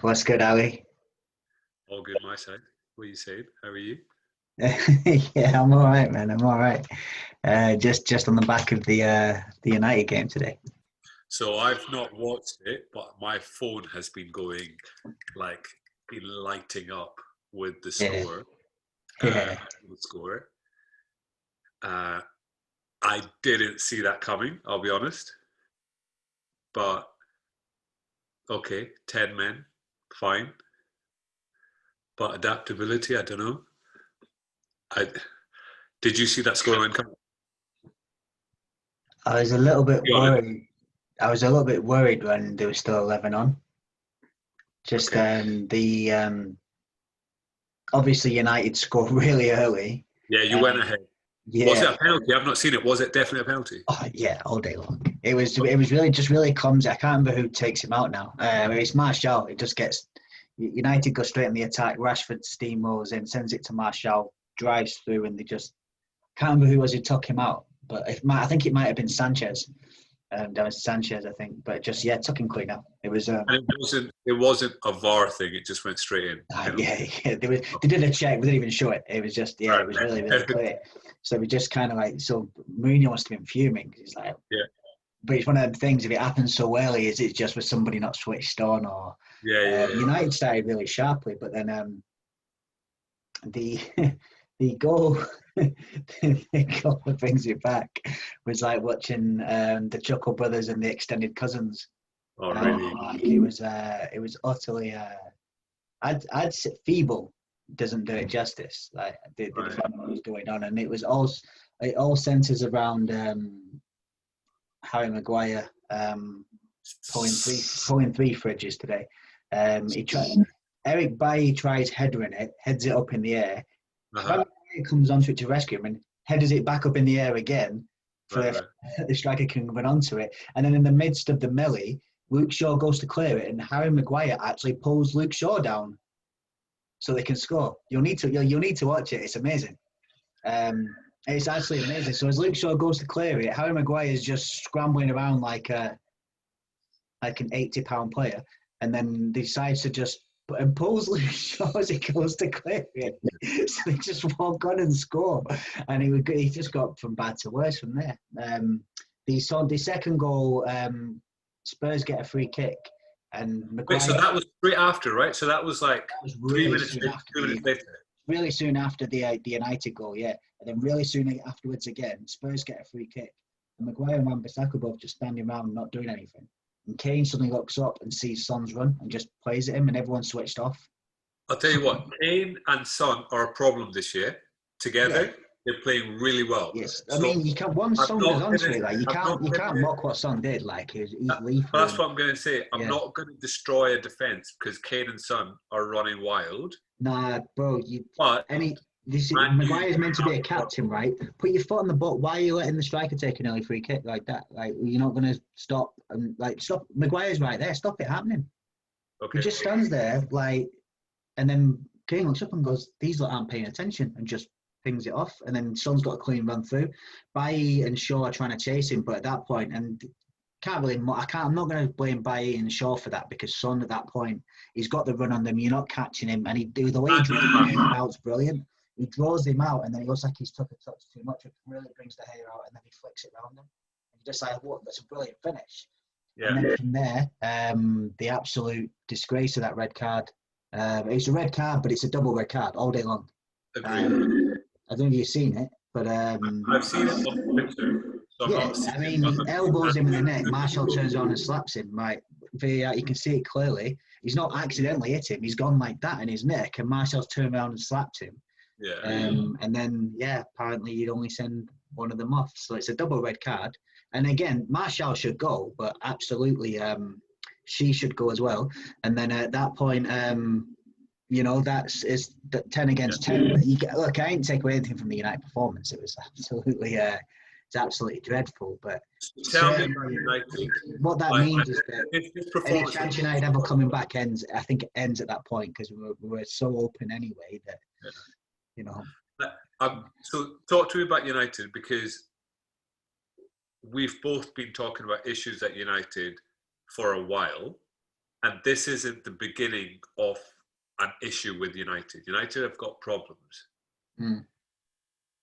What's good, Ali? All good, my side. What are you saying? How are you? Yeah, I'm all right, man. I'm all right. Just on the back of the United game today. So I've not watched it, but my phone has been going like lighting up with the Yeah, score. Uh, yeah. the score. Uh, I didn't see that coming. I'll be honest. But okay, 10 men, fine. But adaptability, I don't know. I did you see that scoreline coming? I was a little bit Be honest. worried. I was a little bit worried when there was still 11 on. Just Okay. the obviously United scored really early. Yeah, you went Um, ahead. Was yeah, it a penalty? I've not seen it. Was it definitely a penalty? oh, yeah, all day long. It was really just really clumsy. I can't remember who takes him out now. It's Martial. It just gets United go straight in the attack. Rashford steamrolls in, sends it to Martial, drives through, and they just can't remember who was who took him out. But I think it might have been Sanchez. That was Sanchez, I think. But just yeah, took him clean out. It was And it wasn't a VAR thing. It just went straight in. Penalty. yeah. They did a check. We didn't even show it. It was just yeah. It was really really Right. clear. So we just kind of like so Mourinho must have been fuming because he's like, Yeah, but it's one of them things. If it happens so early, is it just with somebody not switched on or yeah, yeah, yeah. United started really sharply, but then the the goal the goal that brings it back was like watching the Chuckle Brothers and the Extended Cousins. Oh, really? Like it was utterly I'd say feeble doesn't do it justice. Like the Right. defending was going on, and it all centers around Harry Maguire pulling three fridges today. He tried. Eric Bailly tries headering it, heads it up in the air. Uh-huh. Harry Maguire comes onto it to rescue him and headers it back up in the air again for Right, right. the striker can run onto it. And then in the midst of the melee, Luke Shaw goes to clear it, and Harry Maguire actually pulls Luke Shaw down so they can score. You'll need to watch it. It's amazing. It's actually amazing. So as Luke Shaw goes to clear it, Harry Maguire is just scrambling around like an 80-pound player, and then decides to just and pulls Luke Shaw as he goes to clear it. So they just walk on and score, and he just got from bad to worse from there. The second goal, Spurs get a free kick, and Wait, so Maguire that was straight after, right? So that was like that was three really minutes, soon later, after 2 minutes later. really soon after the United goal, yeah. And then really soon afterwards again, Spurs get a free kick. And Maguire and Wan-Bissaka both just standing around not doing anything. And Kane suddenly looks up and sees Son's run and just plays at him and everyone's switched off. I'll tell you what, Kane and Son are a problem this year. Yeah. Together, they're playing really well. Yes. I So mean you can once I'm Son goes not onto gonna, it, like I'm not you can't gonna. mock what Son did. Like he's lethal That's and what I'm going to say. I'm yeah. not going to destroy a defense because Kane and Son are running wild. Nah, bro, you But any this Man U Maguire's meant to be a have captain, right? Put your foot on the ball. Why are you letting the striker take an early free kick like that? Like you're not going to stop and like stop. Maguire's right there. Stop it happening. He okay. just stands there like, and then Kane looks up and goes, "These lot aren't paying attention," and just pings it off. And then Son's got a clean run through. Bailly and Shaw are trying to chase him, but at that point, and can't really, I can't. I'm not going to blame Bailly and Shaw for that because Son at that point, he's got the run on them. You're not catching him, and the way he draws him out's brilliant. He draws him out, and then he looks like he's took a touch too much, which really brings the hair out, and then he flicks it around him. And you just like, what? That's a brilliant finish. And Yeah. then from there, the absolute disgrace of that red card. It's a red card, but it's a double red card all day long. Agreed. I don't know if you've seen it, but I've seen it on the picture, so I'm yeah, not seeing I it. mean, he elbows him in the neck. Marshall turns around and slaps him. Right, you can see it clearly. He's not accidentally hit him. He's gone like that in his neck, and Marshall's turned around and slapped him. Yeah. And then, yeah, apparently you'd only send one of them off. So it's a double red card. And again, Marshall should go, but absolutely she should go as well. And then at that point, that's 10 against 10. Look, I ain't take away anything from the United performance. It was absolutely, it's absolutely dreadful. But Tell me about certainly, United. what that Like means is that this any performance. chance United ever coming back ends, I think it ends at that point because we were so open anyway that, you know. So talk to me about United because we've both been talking about issues at United for a while. and this isn't the beginning of an issue with United. United have got problems. Mm.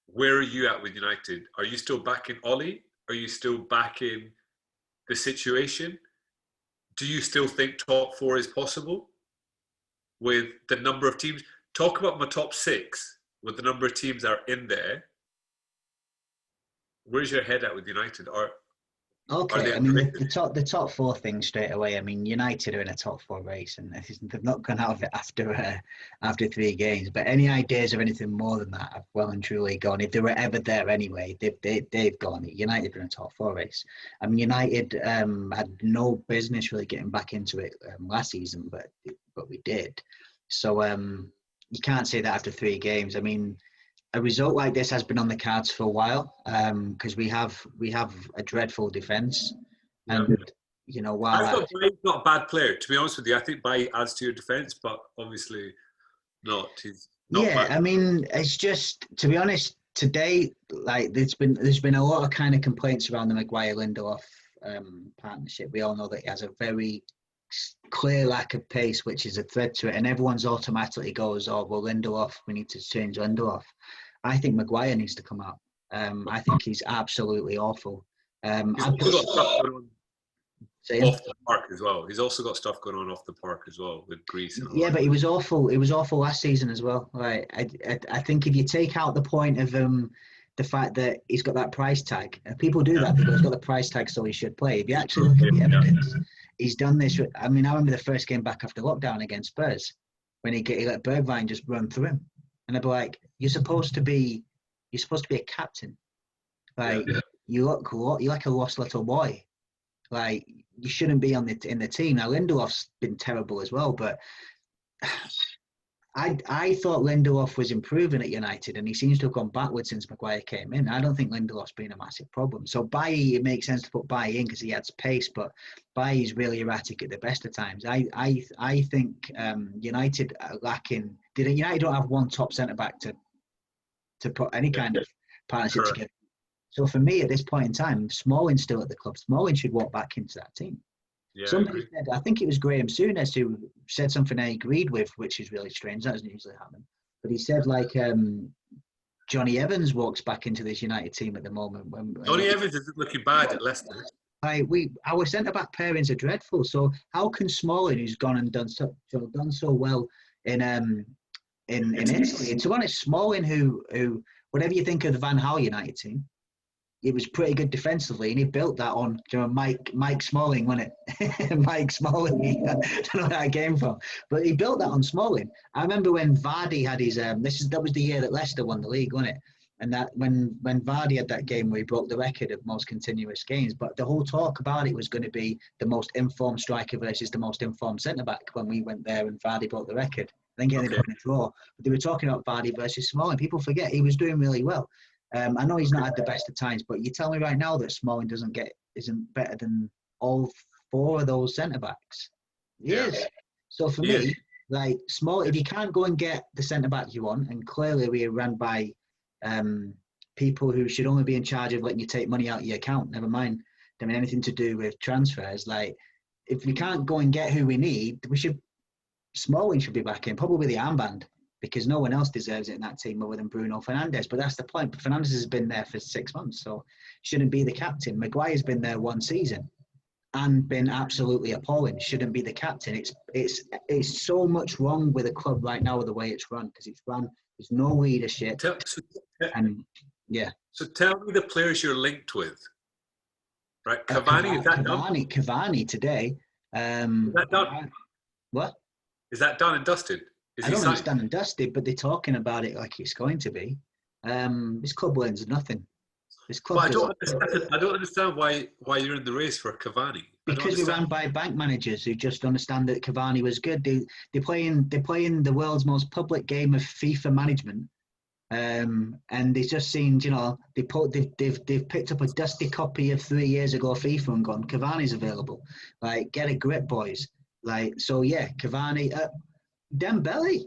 Where are you at with United? Are you still backing Ollie? Are you still backing the situation? Do you still think top four is possible with the number of teams? Talk about my top six with the number of teams that are in there. Where's your head at with United? Are Okay, they I mean ambitious? the top four thing straight away. I mean, United are in a top four race, and they've not gone out of it after 3 games. But any ideas of anything more than that have well and truly gone. If they were ever there anyway, they've gone. United are in a top four race. I mean, United had no business really getting back into it last season, but we did. So you can't say that after 3 games. I mean, a result like this has been on the cards for a while because we have a dreadful defence, Yeah. and while I thought Baye's not a bad player. To be honest with you, I think Baye adds to your defence, but obviously not. He's not yeah, bad. I mean, it's just to be honest, today like there's been a lot of kind of complaints around the Maguire Lindelof partnership. We all know that he has a very clear lack of pace, which is a threat to it, and everyone's automatically goes, "Oh, well, Lindelof, we need to change Lindelof." I think Maguire needs to come out. I think he's absolutely awful. He's also got stuff going on Saying, off the park as well. He's also got stuff going on off the park as well with Greece and all yeah, that. but he was awful. He was awful last season as well. Right. I think if you take out the point of the fact that he's got that price tag, and people do that because he's got the price tag, so he should play. If you actually look at the evidence, he's done this. I mean, I remember the first game back after lockdown against Spurs when he let Bergwijn just run through him, and I'd be like, "You're supposed to be a captain. Like you're like a lost little boy. Like you shouldn't be in the team." Now Lindelof's been terrible as well, but I thought Lindelof was improving at United, and he seems to have gone backwards since Maguire came in. I don't think Lindelof's been a massive problem. So Bailly, it makes sense to put Bailly in because he adds pace, but Bailly's really erratic at the best of times. I think United are lacking. United don't have one top centre back to put any kind of partnership together. So for me, at this point in time, Smalling's still at the club. Smalling should walk back into that team. Yeah, Somebody said, I think it was Graham Souness who said something I agreed with, which is really strange. That doesn't usually happen. But he said, like, Johnny Evans walks back into this United team at the moment. Johnny Evans isn't looking bad at Leicester. Our centre back pairings are dreadful. So how can Smalling, who's gone and done so well in Italy, and to be honest, Smalling, who whatever you think of the Van Gaal United team, he was pretty good defensively, and he built that on Mike Smalling, wasn't it? Mike Smalling. I don't know where that came from, but he built that on Smalling. I remember when Vardy had his that was the year that Leicester won the league, wasn't it? And that when Vardy had that game where he broke the record of most continuous games, but the whole talk about it was going to be the most informed striker versus the most informed centre back when we went there and Vardy broke the record. I think he ended up in a draw, but they were talking about Vardy versus Smalling. People forget he was doing really well. I know he's not had the best of times, but you tell me right now that Smalling isn't better than all 4 of those centre backs. He is. So for me, like if you can't go and get the centre back you want, and clearly we are run by people who should only be in charge of letting you take money out of your account. Never mind having anything to do with transfers. Like if we can't go and get who we need, Smalling should be back in, probably the armband, because no one else deserves it in that team other than Bruno Fernandes. But that's the point. Fernandes has been there for 6 months, so shouldn't be the captain. Maguire's been there 1 season and been absolutely appalling. Shouldn't be the captain. It's so much wrong with the club right now with the way it's run, because it's run. There's no leadership. So tell me the players you're linked with. Right, Cavani, is that done? Cavani today. Is that done? What? Is that done and dusted? I don't know if it's done and dusted, but they're talking about it like it's going to be. This club wins nothing. This club. I don't understand why you're in the race for Cavani. Because we're run by bank managers who just understand that Cavani was good. They're playing the world's most public game of FIFA management, and they just seen, they've picked up a dusty copy of 3 years ago FIFA and gone, Cavani's available. Like, get a grip, boys. Like, so yeah, Cavani. Dembele,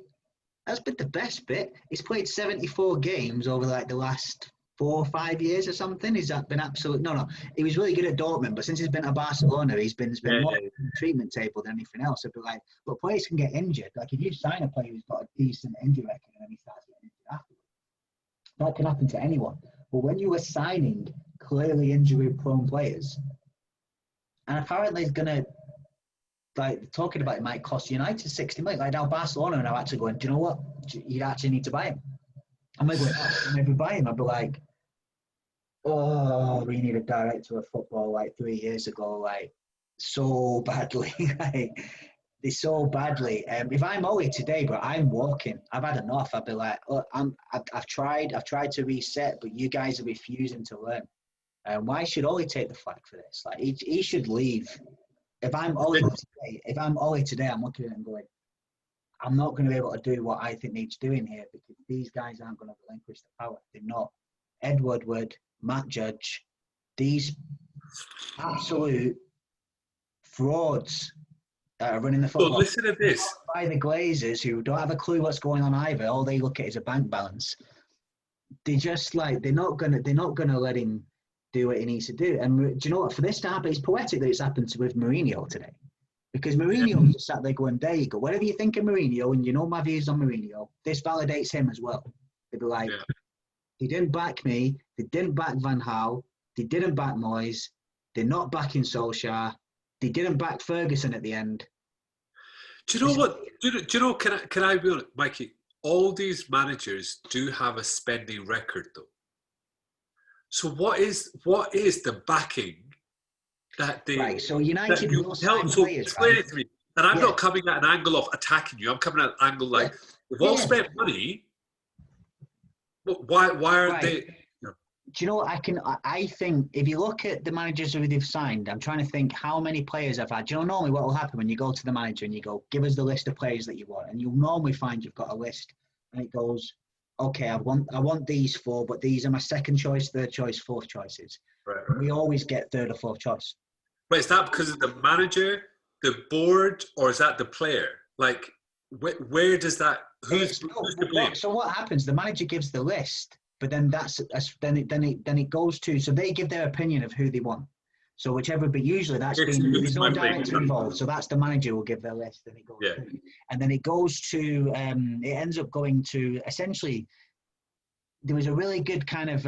that's been the best bit. He's played 74 games over like the last 4 or 5 years or something. He's been absolute. No. He was really good at Dortmund, but since he's been at Barcelona, he's been Yeah, more yeah, on the treatment table than anything else. It'd be like, but players can get injured. Like if you sign a player who's got a decent injury record and then he starts getting injured afterwards, that can happen to anyone. But when you are signing clearly injury-prone players, and apparently it's gonna like talking about it might cost United 60 million. Like now Barcelona are now actually going, do you know what? You actually need to buy him. I'm like, I'll never buy him. I'd be like, oh, we need a director of football like 3 years ago, like so badly. Like they so badly. If I'm Ollie today, bro, I'm walking. I've had enough. I'd be like, look, I've tried to reset, but you guys are refusing to learn. Why should Ollie take the flak for this? Like he should leave. If I'm Ollie today, I'm looking at it and going, I'm not going to be able to do what I think needs doing here because these guys aren't going to relinquish the power. They're not. Ed Woodward, Matt Judge, these absolute frauds that are running the So football. listen to this. By the Glazers who don't have a clue what's going on either. All they look at is a bank balance. They just like they're not gonna let him do what he needs to do. And do you know what? For this to happen, it's poetic that it's happened with Mourinho today. Because Mourinho just sat there going, there you go. Whatever you think of Mourinho, and you know my views on Mourinho, this validates him as well. They'd be like, he didn't back me, they didn't back Van Gaal, they didn't back Moyes, they're not backing Solskjaer, they didn't back Ferguson at the end. Do you know what? Do you know? Can I be honest, Mikey? All these managers do have a spending record, though. So what is the backing that they? Right. So United will sign So players, explain right? it to me. And I'm not coming at an angle of attacking you. I'm coming at an angle like we've all spent money. Why aren't they? Do you know what I think if you look at the managers who they've signed, I'm trying to think how many players I've had. Do you know normally what will happen when you go to the manager and you go, give us the list of players that you want, and you'll normally find you've got a list, and it goes, okay, I want these 4, but these are my second choice, third choice, fourth choices. Right. We always get third or fourth choice. But is that because of the manager, the board, or is that the player? Like, where does that? Who's to blame? So what happens? The manager gives the list. But then then it goes to, so they give their opinion of who they want. So whichever, but usually there's no director involved. So that's the manager will give their list, and it goes to, and then it goes to, it ends up going to essentially. There was a really good kind of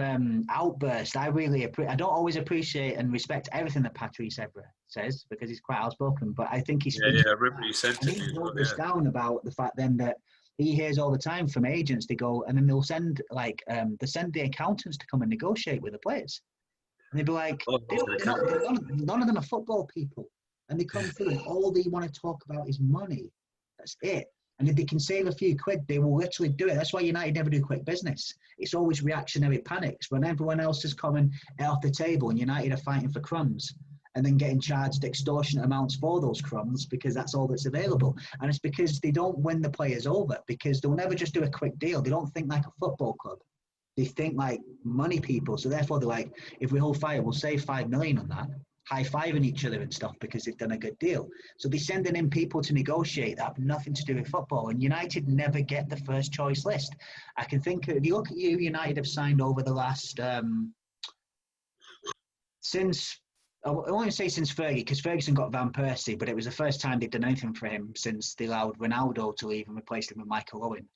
outburst. I don't always appreciate and respect everything that Patrice Evra says because he's quite outspoken. But I think he's I remember you sent it. He wrote this down about the fact then that he hears all the time from agents. They go and then they'll send the accountants to come and negotiate with the players, and they'd be like, none of them are football people, and they come through and all they want to talk about is money. That's it. And if they can save a few quid, they will literally do it. That's why United never do quick business. It's always reactionary panics when everyone else is coming off the table and United are fighting for crumbs and then getting charged extortionate amounts for those crumbs because that's all that's available. And it's because they don't win the players over because they'll never just do a quick deal. They don't think like a football club. They think like money people. So therefore they're like, if we hold fire, we'll save 5 million on that. High-fiving each other and stuff because they've done a good deal. So they're sending in people to negotiate that have nothing to do with football. And United never get the first choice list. I can think, if you look at who United have signed over the last, since, I won't say since Fergie, because Ferguson got Van Persie, but it was the first time they've done anything for him since they allowed Ronaldo to leave and replaced him with Michael Owen.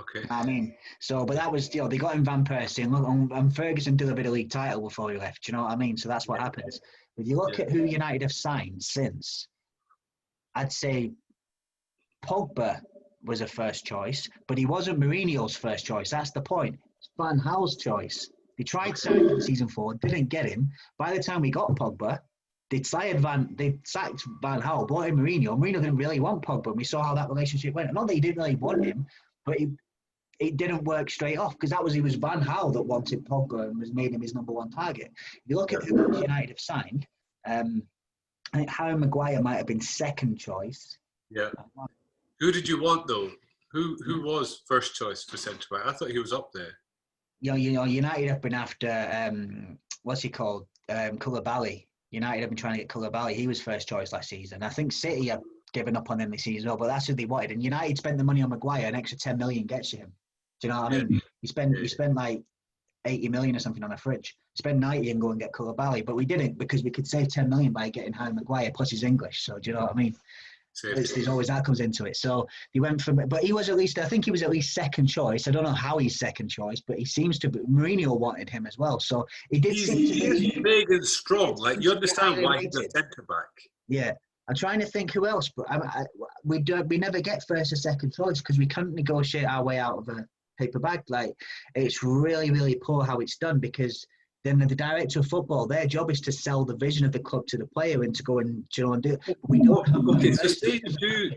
Okay. I mean, so, but that was, they got him Van Persie and Ferguson delivered a league title before he left. Do you know what I mean? So that's what happens. If you look at who United have signed since, I'd say Pogba was a first choice, but he wasn't Mourinho's first choice. That's the point. It's Van Gaal's choice. They tried signing him in season 4, didn't get him. By the time we got Pogba, they sacked Van Gaal, brought in Mourinho. Mourinho didn't really want Pogba, and we saw how that relationship went. Not that he didn't really want him, but it didn't work straight off because it was Van Gaal that wanted Pogba and was made him his number 1 target. If you look at who United have signed, I think Harry Maguire might have been second choice. Yeah. Who did you want though? Who was first choice for centre back? I thought he was up there. You know, United have been after what's he called? Koulibaly. United have been trying to get Koulibaly. He was first choice last season. I think City have given up on him this season as well, but that's who they wanted. And United spent the money on Maguire, an extra 10 million gets you him. Do you know what I mean? You spend like 80 million or something on a fridge. Spend 90 and go and get Koulibaly, but we didn't because we could save 10 million by getting Harry Maguire plus his English. So do you know what I mean? There's always that comes into it. So he went from, but he was at least, I think he was at least second choice. I don't know how he's second choice, but he seems to be. Mourinho wanted him as well. So he did seem to be. He's big and strong. Like, you understand why he's a centre back. Yeah. I'm trying to think who else, but we never get first or second choice because we can't negotiate our way out of a paper bag. Like, it's really, really poor how it's done because then the director of football, their job is to sell the vision of the club to the player and to go and, you know, and do it. We don't have okay, so say you do,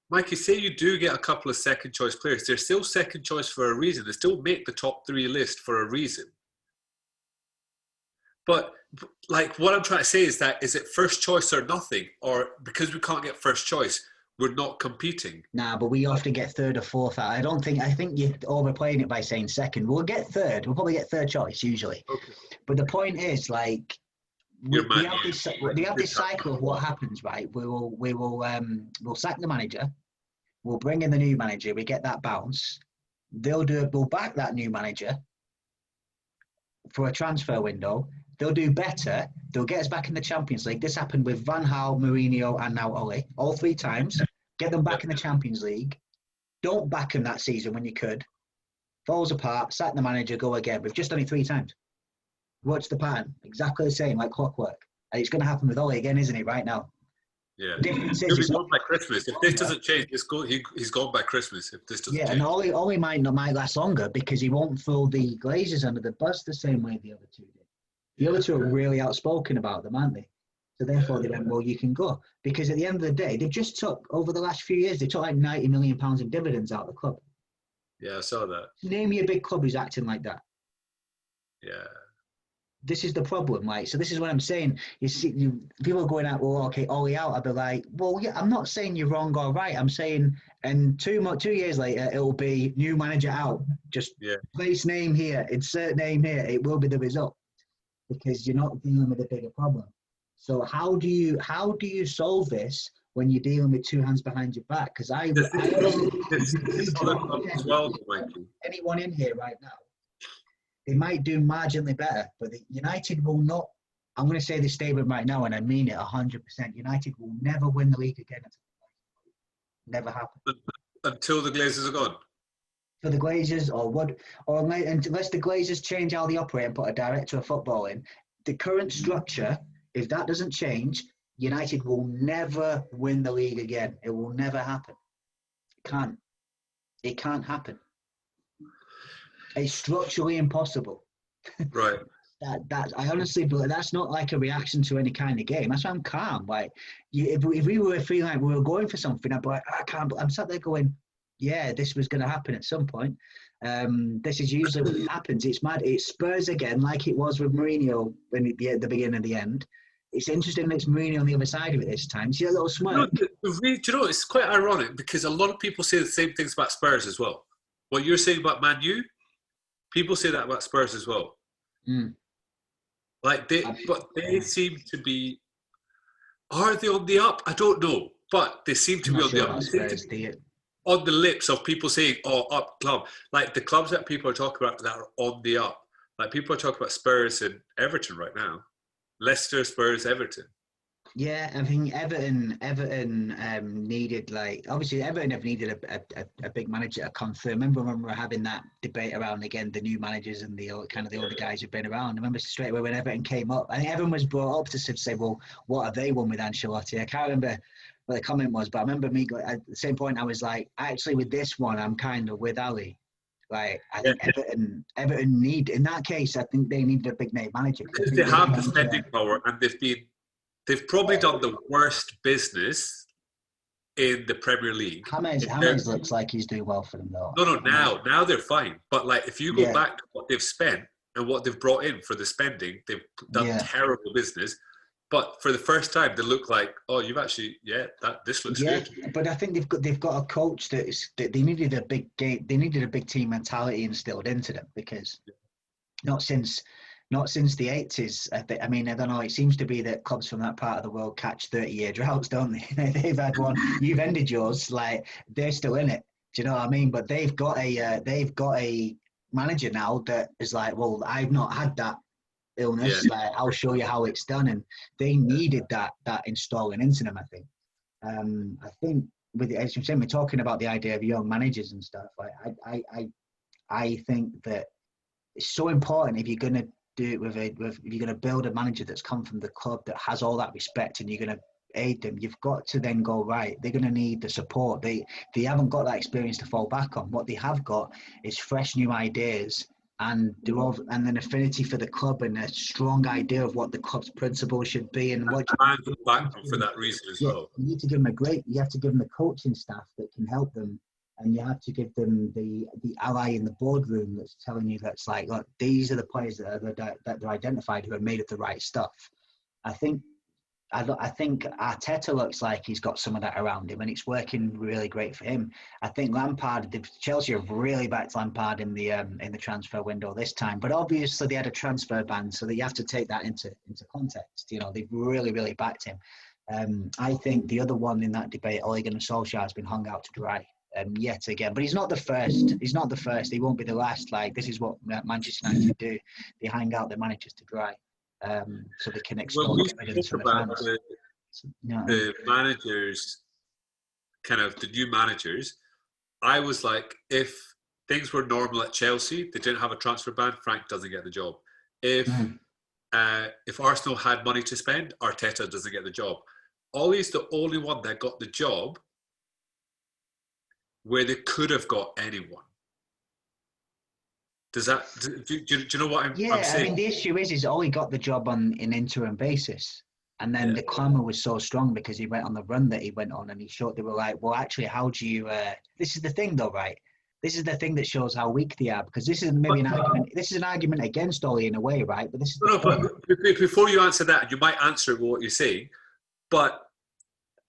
Mikey, say you do get a couple of second choice players. They're still second choice for a reason. They still make the top 3 list for a reason. But, like, what I'm trying to say is that, is it first choice or nothing? Or because we can't get first choice, we're not competing? Nah, but we often get third or fourth. I think you're overplaying it by saying second. We'll get third. We'll probably get third choice usually. Okay. But the point is, like, we have this cycle of what happens, right? We'll sack the manager. We'll bring in the new manager. We get that bounce. We'll back that new manager for a transfer window. They'll do better. They'll get us back in the Champions League. This happened with Van Gaal, Mourinho, and now Ole. All 3 times. Get them back in the Champions League. Don't back them that season when you could. Falls apart, sack the manager, go again. We've just done it 3 times. Watch the pattern. Exactly the same, like clockwork. And it's going to happen with Ole again, isn't it, right now? Yeah. He'll be gone by Christmas. If this doesn't change, he's gone by Christmas if this doesn't change. And Ole might last longer because he won't throw the Glazers under the bus the same way the other 2 did. The other 2 are really outspoken about them, aren't they? So therefore they went, well, you can go. Because at the end of the day, they've just took, over the last few years, they took like £90 million in dividends out of the club. Yeah, I saw that. Name me a big club who's acting like that. Yeah. This is the problem, like, so this is what I'm saying. You see, people are going out, well, okay, Ole out. I'll be like, well, yeah, I'm not saying you're wrong or right. I'm saying, and 2 years later, it'll be new manager out. Just place name here, insert name here. It will be the result because you're not dealing with a bigger problem. So how do you solve this when you're dealing with 2 hands behind your back? Because anyone in here right now, they might do marginally better, but United will not. I'm going to say this statement right now, and I mean it 100%. United will never win the league again. Never happen. Until the Glazers are gone. For the Glazers, unless the Glazers change how they operate and put a director of football in, the current structure, if that doesn't change, United will never win the league again. It will never happen. It can't happen. It's structurally impossible. Right. I honestly believe that's not like a reaction to any kind of game. That's why I'm calm. Like, if we were feeling like we were going for something, I'd be like, I'm sat there going, yeah, this was going to happen at some point. This is usually what happens. It's mad. It's Spurs again, like it was with Mourinho at the beginning and the end. It's interesting that it's Mourinho on the other side of it this time. See that little smirk? Do you know, it's quite ironic because a lot of people say the same things about Spurs as well. What you're saying about Man U, people say that about Spurs as well. Like they seem to be. Are they on the up? I don't know, but they seem to be on the up. Spurs, on the lips of people saying, "Oh, up club." Like the clubs that people are talking about that are on the up. Like people are talking about Spurs and Everton right now. Leicester, Spurs, Everton. Yeah, I think Everton needed, like, obviously Everton have needed a big manager to come through. I remember when we were having that debate around again the new managers and the older guys who've been around. I remember straight away when Everton came up. I think everyone was brought up to say, well, what have they won with Ancelotti? I can't remember what the comment was, but I remember me at the same point I was like, actually with this one I'm kind of with Ali. Like, I think Everton need, in that case, I think they need a big name manager. Because they have the spending power and they've probably done the worst business in the Premier League. James looks like he's doing well for them though. No, now they're fine. But like, if you go back to what they've spent and what they've brought in for the spending, they've done terrible business. But for the first time, they look like, oh, you've actually, this looks good. But I think they've got a coach that they needed a big game. They needed a big team mentality instilled into them because not since the 80s. I mean, I don't know. It seems to be that clubs from that part of the world catch 30-year droughts, don't they? They've had one. You've ended yours. Like, they're still in it. Do you know what I mean? But they've got a manager now that is like, well, I've not had that illness. Yeah. Like, I'll show you how it's done, and they needed that installing into them. I think. I think with as you're saying, we're talking about the idea of young managers and stuff. Like, I think that it's so important if you're going to do it with if you're going to build a manager that's come from the club that has all that respect, and you're going to aid them, you've got to then go, right, they're going to need the support. They haven't got that experience to fall back on. What they have got is fresh new ideas and an affinity for the club and a strong idea of what the club's principles should be and what And back them for that reason as well. you need to give them you have to give them the coaching staff that can help them, and you have to give them the ally in the boardroom that's telling you that's like, look, these are the players that they're identified who are made of the right stuff. I think Arteta looks like he's got some of that around him, and it's working really great for him. I think Chelsea have really backed Lampard in the transfer window this time, but obviously they had a transfer ban, so that you have to take that into context. You know, they've really, really backed him. I think the other one in that debate, Ole Gunnar Solskjaer, has been hung out to dry. Yet again, but he's not the first. He's not the first. He won't be the last. Like, this is what Manchester United do. They hang out their managers to dry, so they can extort When we evidence spoke from the about fans. the managers, kind of the new managers, I was like, if things were normal at Chelsea, they didn't have a transfer ban, Frank doesn't get the job. If Arsenal had money to spend, Arteta doesn't get the job. Ollie's the only one that got the job where they could have got anyone. Does that? Do you know what I'm saying? I mean, the issue is Ollie got the job on an interim basis, and then the clamour was so strong because he went on the run that he went on, and they were like, well, actually, how do you? This is the thing, though, right? This is the thing that shows how weak they are, because this is maybe an argument. This is an argument against Ollie in a way, right? But this is but before you answer that, you might answer it with what you're saying, but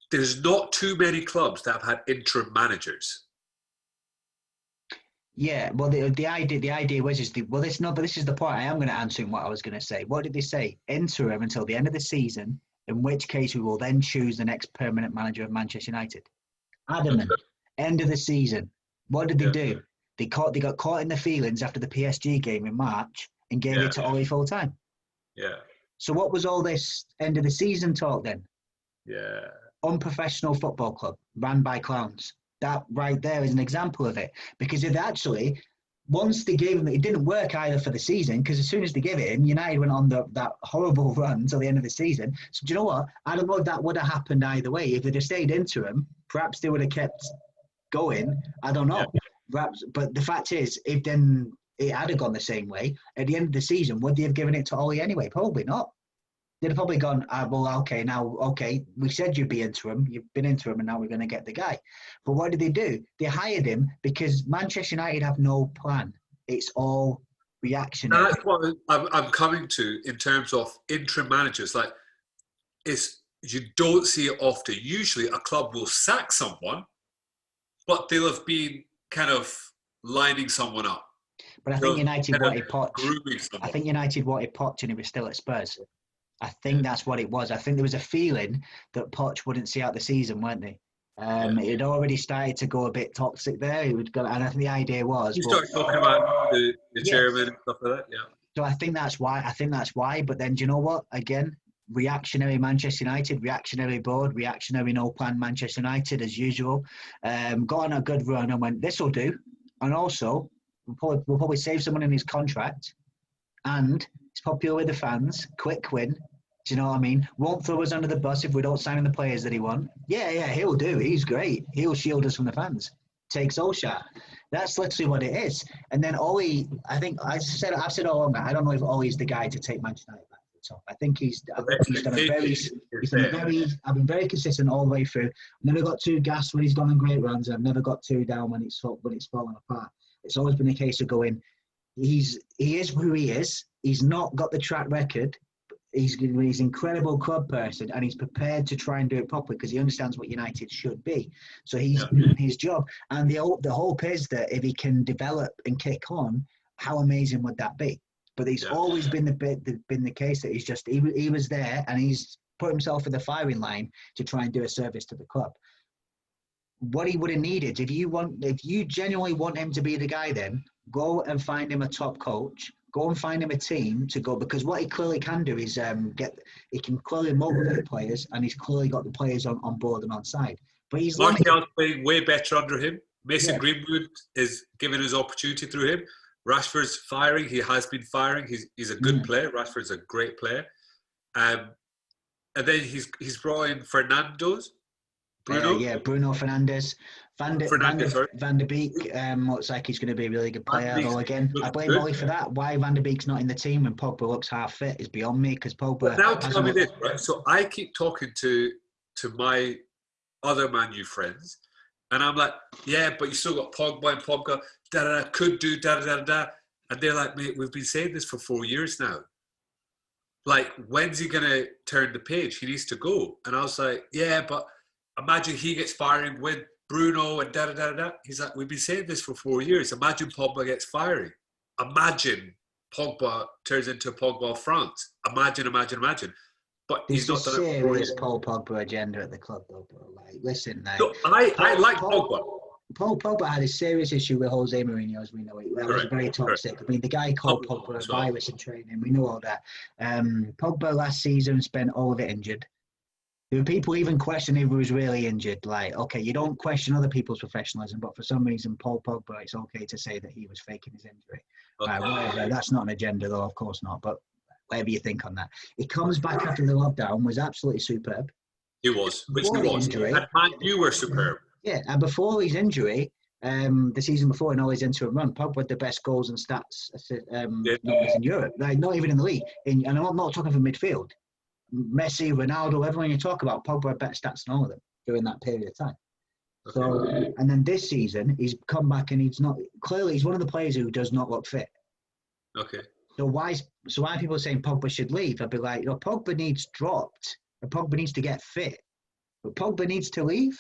there's not too many clubs that have had interim managers. Yeah, well, the idea was but this is the point. I am going to answer what I was going to say. What did they say? Interim until the end of the season, in which case we will then choose the next permanent manager of Manchester United. Adamant. End of the season. What did they do? They got caught in the feelings after the PSG game in March and gave it to Ollie full time. Yeah. So what was all this end of the season talk then? Yeah. Unprofessional football club ran by clowns. That right there is an example of it. Because once they gave him, it didn't work either for the season, because as soon as they gave it him, United went on that horrible run until the end of the season. So do you know what? I don't know if that would have happened either way. If they'd have stayed interim, perhaps they would have kept going. I don't know. Yeah. Perhaps, but the fact is, if then it had gone the same way, at the end of the season, would they have given it to Ollie anyway? Probably not. They'd have probably gone, we said you'd be interim, you've been interim, and now we're going to get the guy. But what did they do? They hired him because Manchester United have no plan. It's all reactionary. And that's what I'm coming to in terms of interim managers. Like, you don't see it often. Usually a club will sack someone, but they'll have been kind of lining someone up. But I think United wanted Poch. I think United wanted Poch and he was still at Spurs. I think that's what it was. I think there was a feeling that Poch wouldn't see out the season, weren't they? It had already started to go a bit toxic there. And I think the idea was... You started talking about the chairman and stuff like that, yeah. So I think that's why. But then, do you know what? Again, reactionary Manchester United, reactionary board, reactionary no plan Manchester United, as usual. Got on a good run and went, this will do. And also, we'll probably save someone in his contract. And it's popular with the fans. Quick win. Do you know what I mean? Won't throw us under the bus if we don't sign the players that he wants. Yeah, he'll do. He's great. He'll shield us from the fans. Take Solskjaer. That's literally what it is. And then Ollie, I think I've said all along. I don't know if Ollie's the guy to take Manchester United back to the top. I've been very consistent all the way through. I've never got too gassed when he's gone on great runs. I've never got too down when it's fallen apart. It's always been a case of going, he is who he is. He's not got the track record. He's an incredible club person, and he's prepared to try and do it properly because he understands what United should be. So he's doing his job. And the hope is that if he can develop and kick on, how amazing would that be? But it's always been the case that he was there and he's put himself in the firing line to try and do a service to the club. what he would have needed, if you genuinely want him to be the guy, then go and find him a top coach. Go and find him a team to go, because what he clearly can do is he can clearly motivate players, and he's clearly got the players on board and on side. But he's Martial's playing way better under him. Mason Yeah. Greenwood is given his opportunity through him. Rashford's firing. He has been firing. He's a good player. Rashford's a great player. And then he's brought in Bruno. Bruno Fernandes. Van der Beek looks like he's going to be a really good player. Although again, I blame Molly for that. Why Van der Beek's not in the team when Pogba looks half fit is beyond me, because Pogba. But now tell me this, right? So I keep talking to my other Man U friends, and I'm like, yeah, but you still got Pogba and Pogba, could do, and they're like, mate, we've been saying this for 4 years now. Like, when's he gonna turn the page? He needs to go. And I was like, yeah, but imagine he gets firing with Bruno and He's like, we've been saying this for 4 years. Imagine Pogba gets firing. Imagine Pogba turns into Pogba of France. Imagine. But he's not done it for 4 years. Serious Paul Pogba agenda at the club, though, bro. Like, listen, like, no, I like Pogba. Paul Pogba had a serious issue with Jose Mourinho, as we know. That was very toxic. I mean, the guy called Pogba a virus in training. We know all that. Pogba last season spent all of it injured. There were people even questioning if he was really injured. Like, okay, you don't question other people's professionalism, but for some reason, Paul Pogba, it's okay to say that he was faking his injury. Okay. Whatever. That's not an agenda, though, of course not. But whatever you think on that. He comes back after the lockdown, was absolutely superb. He was, Injury, and Man U were superb. Yeah, and before his injury, the season before and all his interim run, Pogba had the best goals and stats numbers in Europe. Like, not even in the league. And I'm not talking from midfield. Messi, Ronaldo, everyone you talk about, Pogba had better stats than all of them during that period of time. Okay. So, and then this season, he's come back and he's one of the players who does not look fit. Okay. So why are people saying Pogba should leave? I'd be like, Pogba needs dropped. And Pogba needs to get fit. But Pogba needs to leave.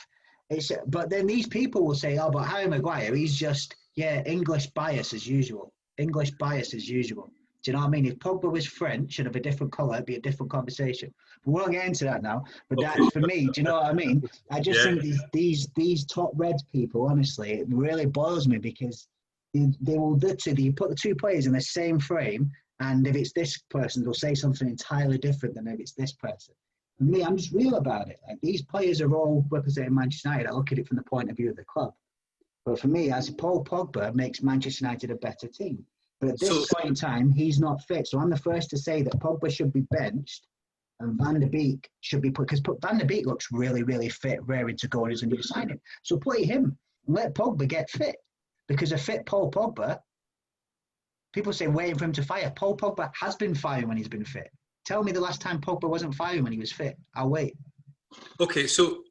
But then these people will say, oh, but Harry Maguire, he's just, English bias as usual. English bias as usual. Do you know what I mean? If Pogba was French and of a different colour, it'd be a different conversation. But we won't get into that now. But that's for me. Do you know what I mean? I just think these top Reds people, honestly, it really boils me, because they will literally, you put the two players in the same frame, and if it's this person, they'll say something entirely different than if it's this person. For me, I'm just real about it. Like, these players are all representing Manchester United. I look at it from the point of view of the club. But for me, as Paul Pogba makes Manchester United a better team. But at this point in time, he's not fit. So I'm the first to say that Pogba should be benched and Van der Beek should be put, because Van der Beek looks really, really fit, raring to go as a new signing. So play him and let Pogba get fit. Because a fit Paul Pogba, people say waiting for him to fire. Paul Pogba has been firing when he's been fit. Tell me the last time Pogba wasn't firing when he was fit. I'll wait. Okay, so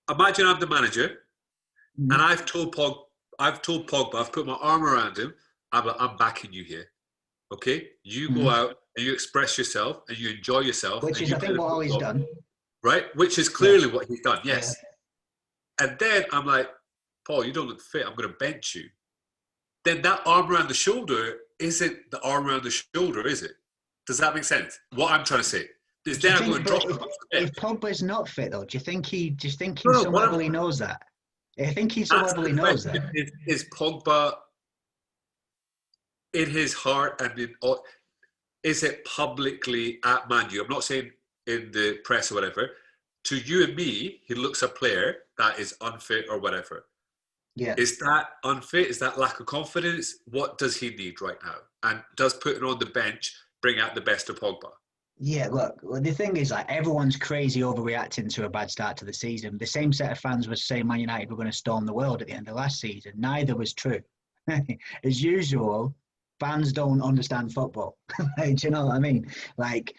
imagine I'm the manager, and I've told Pogba, I've put my arm around him. I'm backing you here. Okay, you go out and you express yourself and you enjoy yourself. Which is, I think, what Ollie's done. Right, which is clearly what he's done. Yes. Yeah. And then I'm like, Paul, you don't look fit. I'm going to bench you. Then that arm around the shoulder isn't the arm around the shoulder, is it? Does that make sense? What I'm trying to say is, then I'm going to drop him. If Pogba's not fit, though, do you think he somewhere knows that? I think he somewhere knows that. Is Pogba in his heart and is it publicly at Man U? I'm not saying in the press or whatever. To you and me, he looks a player that is unfit or whatever. Yeah. Is that unfit? Is that lack of confidence? What does he need right now? And does putting on the bench bring out the best of Pogba? Yeah, look, the thing is, like, everyone's crazy overreacting to a bad start to the season. The same set of fans was saying Man United were going to storm the world at the end of last season. Neither was true. As usual, fans don't understand football. Do you know what I mean? Like,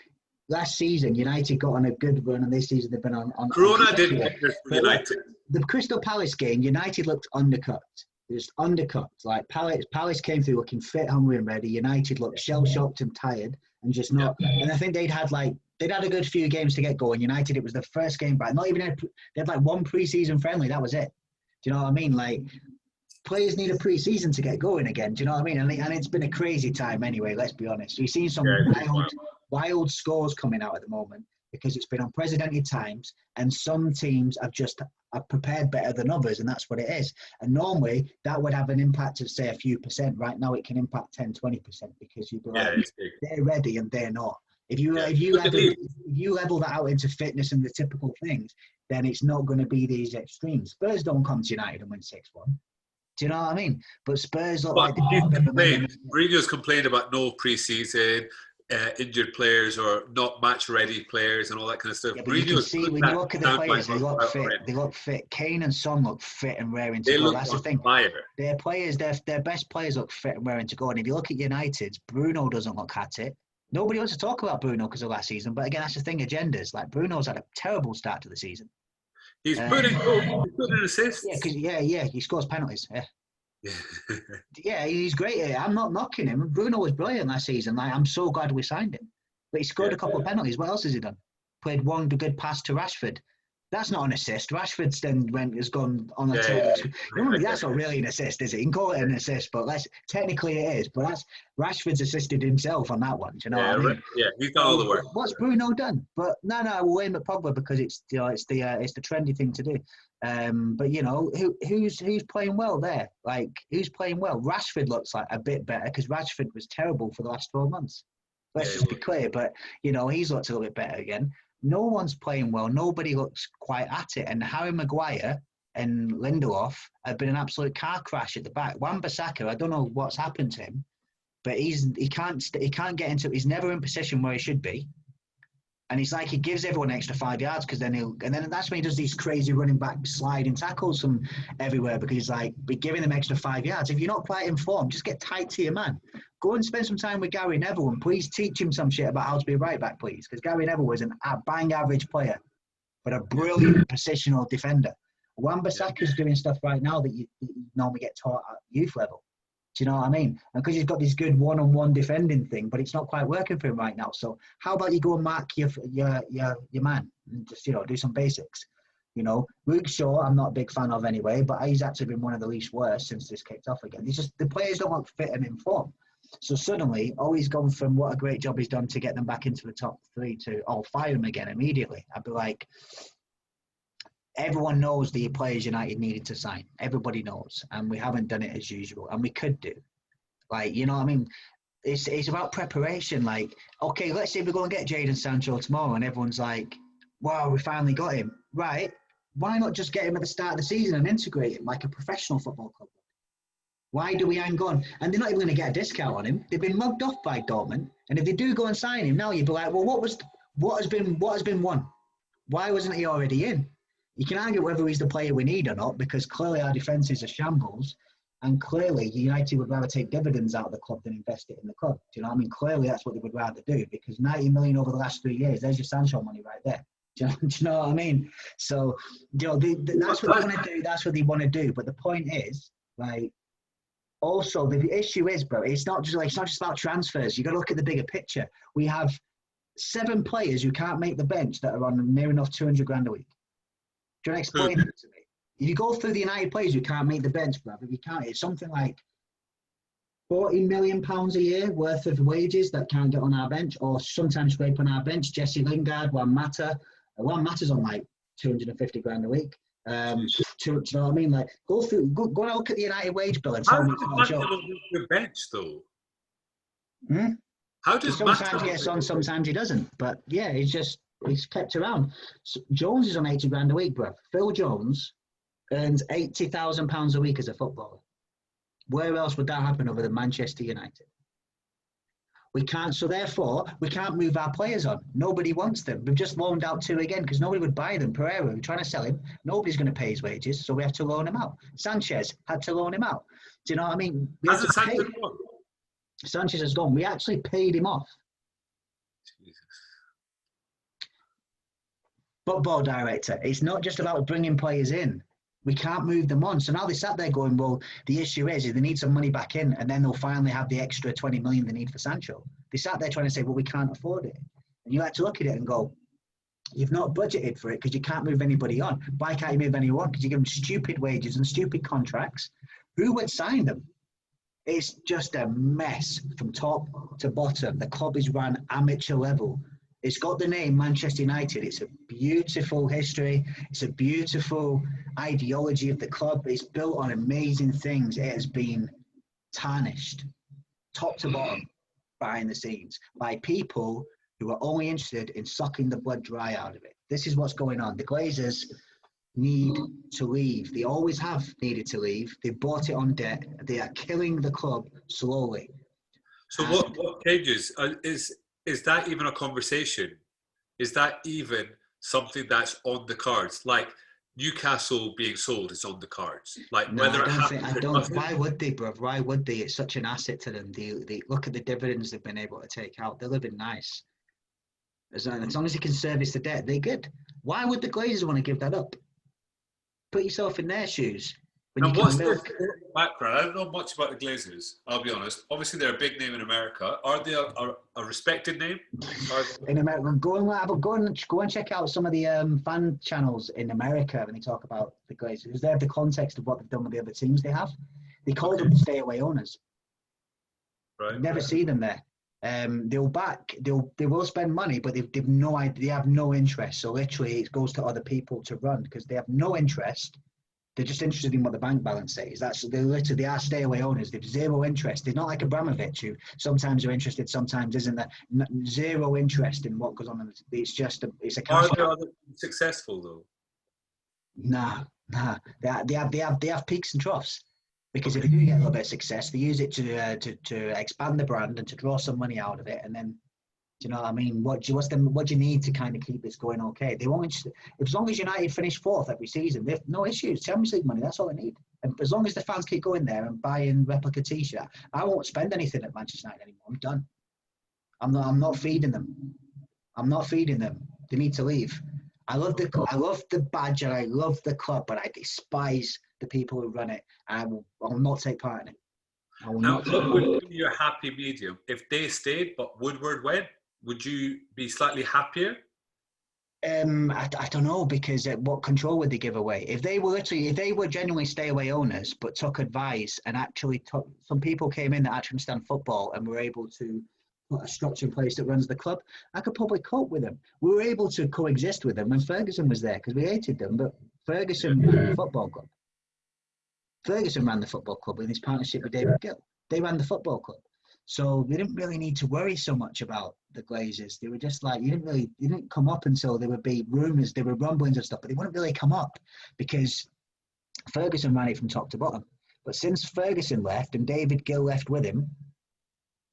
last season, United got on a good run, and this season they've been on Corona didn't get this for United. The Crystal Palace game, United looked undercut. Just undercut. Like, Palace came through looking fit, hungry and ready. United looked shell-shocked and tired and just not. Yeah. And I think they'd had a good few games to get going. United, it was the first game back. Not even they had like one pre-season friendly. That was it. Do you know what I mean? Like, players need a pre-season to get going again. Do you know what I mean? And it's been a crazy time anyway, let's be honest. We've seen some wild scores coming out at the moment. because it's been unprecedented times, and some teams are prepared better than others, and that's what it is. And normally that would have an impact of, say, a few percent. Right now it can impact 10, 20%, because you'd be like, it's big. they're ready and they're not. If you Look at Leeds. if you level that out into fitness and the typical things, then it's not going to be these extremes. Spurs don't come to United and win 6-1. Do you know what I mean? But Spurs look like Mourinho's complained about no pre-season, injured players or not match-ready players and all that kind of stuff. Yeah, but you can see when you look at the players, they look fit. They look fit. Kane and Son look fit and raring to go. That's the thing. Their players, their best players look fit and raring to go. And if you look at United's, Bruno doesn't look at it. Nobody wants to talk about Bruno because of last season. But again, that's the thing, agendas. Like, Bruno's had a terrible start to the season. He's put in goals. He's put in assists. Yeah, he scores penalties. Yeah, he's great. I'm not knocking him. Bruno was brilliant last season. Like, I'm so glad we signed him. But he scored a couple of penalties. What else has he done? Played one good pass to Rashford. That's not an assist. Rashford's then has gone on a that's not really an assist, is it? You can call it an assist, but technically it is. But Rashford's assisted himself on that one. Do you know what I mean? Yeah, he's done all the work. What's Bruno done? But no, we'll aim at Pogba because it's the trendy thing to do. But who's playing well there? Like, who's playing well? Rashford looks like a bit better because Rashford was terrible for the last 12 months. Let's just be clear. But he's looked a little bit better again. No one's playing well. Nobody looks quite at it. And Harry Maguire and Lindelof have been an absolute car crash at the back. Wan-Bissaka, I don't know what's happened to him, but he can't get into. He's never in position where he should be. And it's like he gives everyone an extra 5 yards because then that's when he does these crazy running back sliding tackles from everywhere because he's like, we're giving them extra 5 yards. If you're not quite informed, just get tight to your man. Go and spend some time with Gary Neville and please teach him some shit about how to be a right back, please. Because Gary Neville was a bang average player, but a brilliant positional defender. Wan-Bissaka's doing stuff right now that you normally get taught at youth level. Do you know what I mean? And because he's got this good one-on-one defending thing, but it's not quite working for him right now. So how about you go and mark your man and just do some basics? Luke Shaw, I'm not a big fan of anyway, but he's actually been one of the least worst since this kicked off again. It's just the players don't look fit and in form. So suddenly, he's gone from what a great job he's done to get them back into the top three to fire him again immediately. I'd be like, everyone knows the players United needed to sign. Everybody knows. And we haven't done it as usual. And we could do. Like, you know what I mean? It's about preparation. Like, okay, let's say we go and get Jadon Sancho tomorrow and everyone's like, wow, we finally got him. Right. Why not just get him at the start of the season and integrate him like a professional football club? Why do we hang on? And they're not even going to get a discount on him. They've been mugged off by Dortmund. And if they do go and sign him now, you'd be like, well, what has been won? Why wasn't he already in? You can argue whether he's the player we need or not, because clearly our defence is a shambles, and clearly United would rather take dividends out of the club than invest it in the club. Do you know what I mean? Clearly that's what they would rather do, because 90 million over the last 3 years, there's your Sancho money right there. Do you know what I mean? So, that's what they want to do. That's what they want to do. But the point is, like, also the issue is, bro, it's not just about transfers. You got to look at the bigger picture. We have 7 players who can't make the bench that are on near enough 200 grand a week. Do you want to explain it to me? If you go through the United players who can't make the bench, bruv, if you can't, it's something like £40 million a year worth of wages that can't get on our bench, or sometimes scrape on our bench. Jesse Lingard, Juan Mata. Juan Mata's on like 250 grand a week. Do you know what I mean? Like, go and look at the United wage bill and tell me it's not a joke. Your bench though. How does sometimes he gets on, sometimes he doesn't. But yeah, he's kept around. So Jones is on 80 grand a week, bro. Phil Jones earns £80,000 a week as a footballer. Where else would that happen other than Manchester United? We can't, so therefore, we can't move our players on. Nobody wants them. We've just loaned out 2 again because nobody would buy them. Pereira, we're trying to sell him. Nobody's going to pay his wages, so we have to loan him out. Sanchez had to loan him out. Do you know what I mean? Sanchez has gone. We actually paid him off. Jesus. Football director, it's not just about bringing players in. We can't move them on. So now they sat there going, well, the issue is they need some money back in, and then they'll finally have the extra 20 million they need for Sancho. They sat there trying to say, well, we can't afford it. And you have to look at it and go, you've not budgeted for it because you can't move anybody on. Why can't you move anyone? Because you give them stupid wages and stupid contracts. Who would sign them? It's just a mess from top to bottom. The club is run amateur level. It's got the name Manchester United. It's a beautiful history. It's a beautiful ideology of the club. It's built on amazing things. It has been tarnished, top to bottom, behind the scenes, by people who are only interested in sucking the blood dry out of it. This is what's going on. The Glazers need to leave. They always have needed to leave. They bought it on debt. They are killing the club slowly. So And what changes? Is that even a conversation? Is that even something that's on the cards? Like Newcastle being sold is on the cards. Like no, whether I it don't think, happens I or don't. doesn't. Why would they, bruv? Why would they? It's such an asset to them. They look at the dividends they've been able to take out. They're living nice. As long as they can service the debt, they're good. Why would the Glazers want to give that up? Put yourself in their shoes when you And can what's their milk. background? I don't know much about the Glazers. I'll be honest. Obviously, they're a big name in America. Are they a respected name? In America, go and check out some of the fan channels in America when they talk about the Glazers, because they have the context of what they've done with the other teams they have. They call them stay away owners. You Right. never see them there. They will spend money, but they've no idea. They have no interest. So literally, it goes to other people to run because they have no interest. They're just interested in what the bank balance says. They are stay away owners. They've zero interest. They're not like Abramovich, who sometimes are interested, sometimes isn't. There zero interest in what goes on. It's a cash Are there cow. other successful though? Nah. They have peaks and troughs. Because if Okay. they do get a little bit of success, they use it to expand the brand and to draw some money out of it. And then, do you know what I mean? What do you need to kind of keep this going okay? They won't. As long as United finish fourth every season, they have no issues. Champions League money, that's all they need. And as long as the fans keep going there and buying replica T-shirt, I won't spend anything at Manchester United anymore. I'm done. I'm not feeding them. I'm not feeding them. They need to leave. I love the badge and I love the club, but I despise the people who run it. I will not take part in it. I will And not take what part. would be your happy medium if they stayed but Woodward went? Would you be slightly happier? I don't know because what control would they give away if they were genuinely stay away owners but took advice and actually took some people came in that actually understand football and were able to put a structure in place that runs the club. I could probably cope with them. We were able to coexist with them when Ferguson was there because we hated them, but Ferguson ran the football club. Ferguson ran the football club in his partnership with David Gill. They ran the football club. So they didn't really need to worry so much about the Glazers. They were just like, they didn't come up until there would be rumours, there were rumblings and stuff, but they wouldn't really come up because Ferguson ran it from top to bottom. But since Ferguson left and David Gill left with him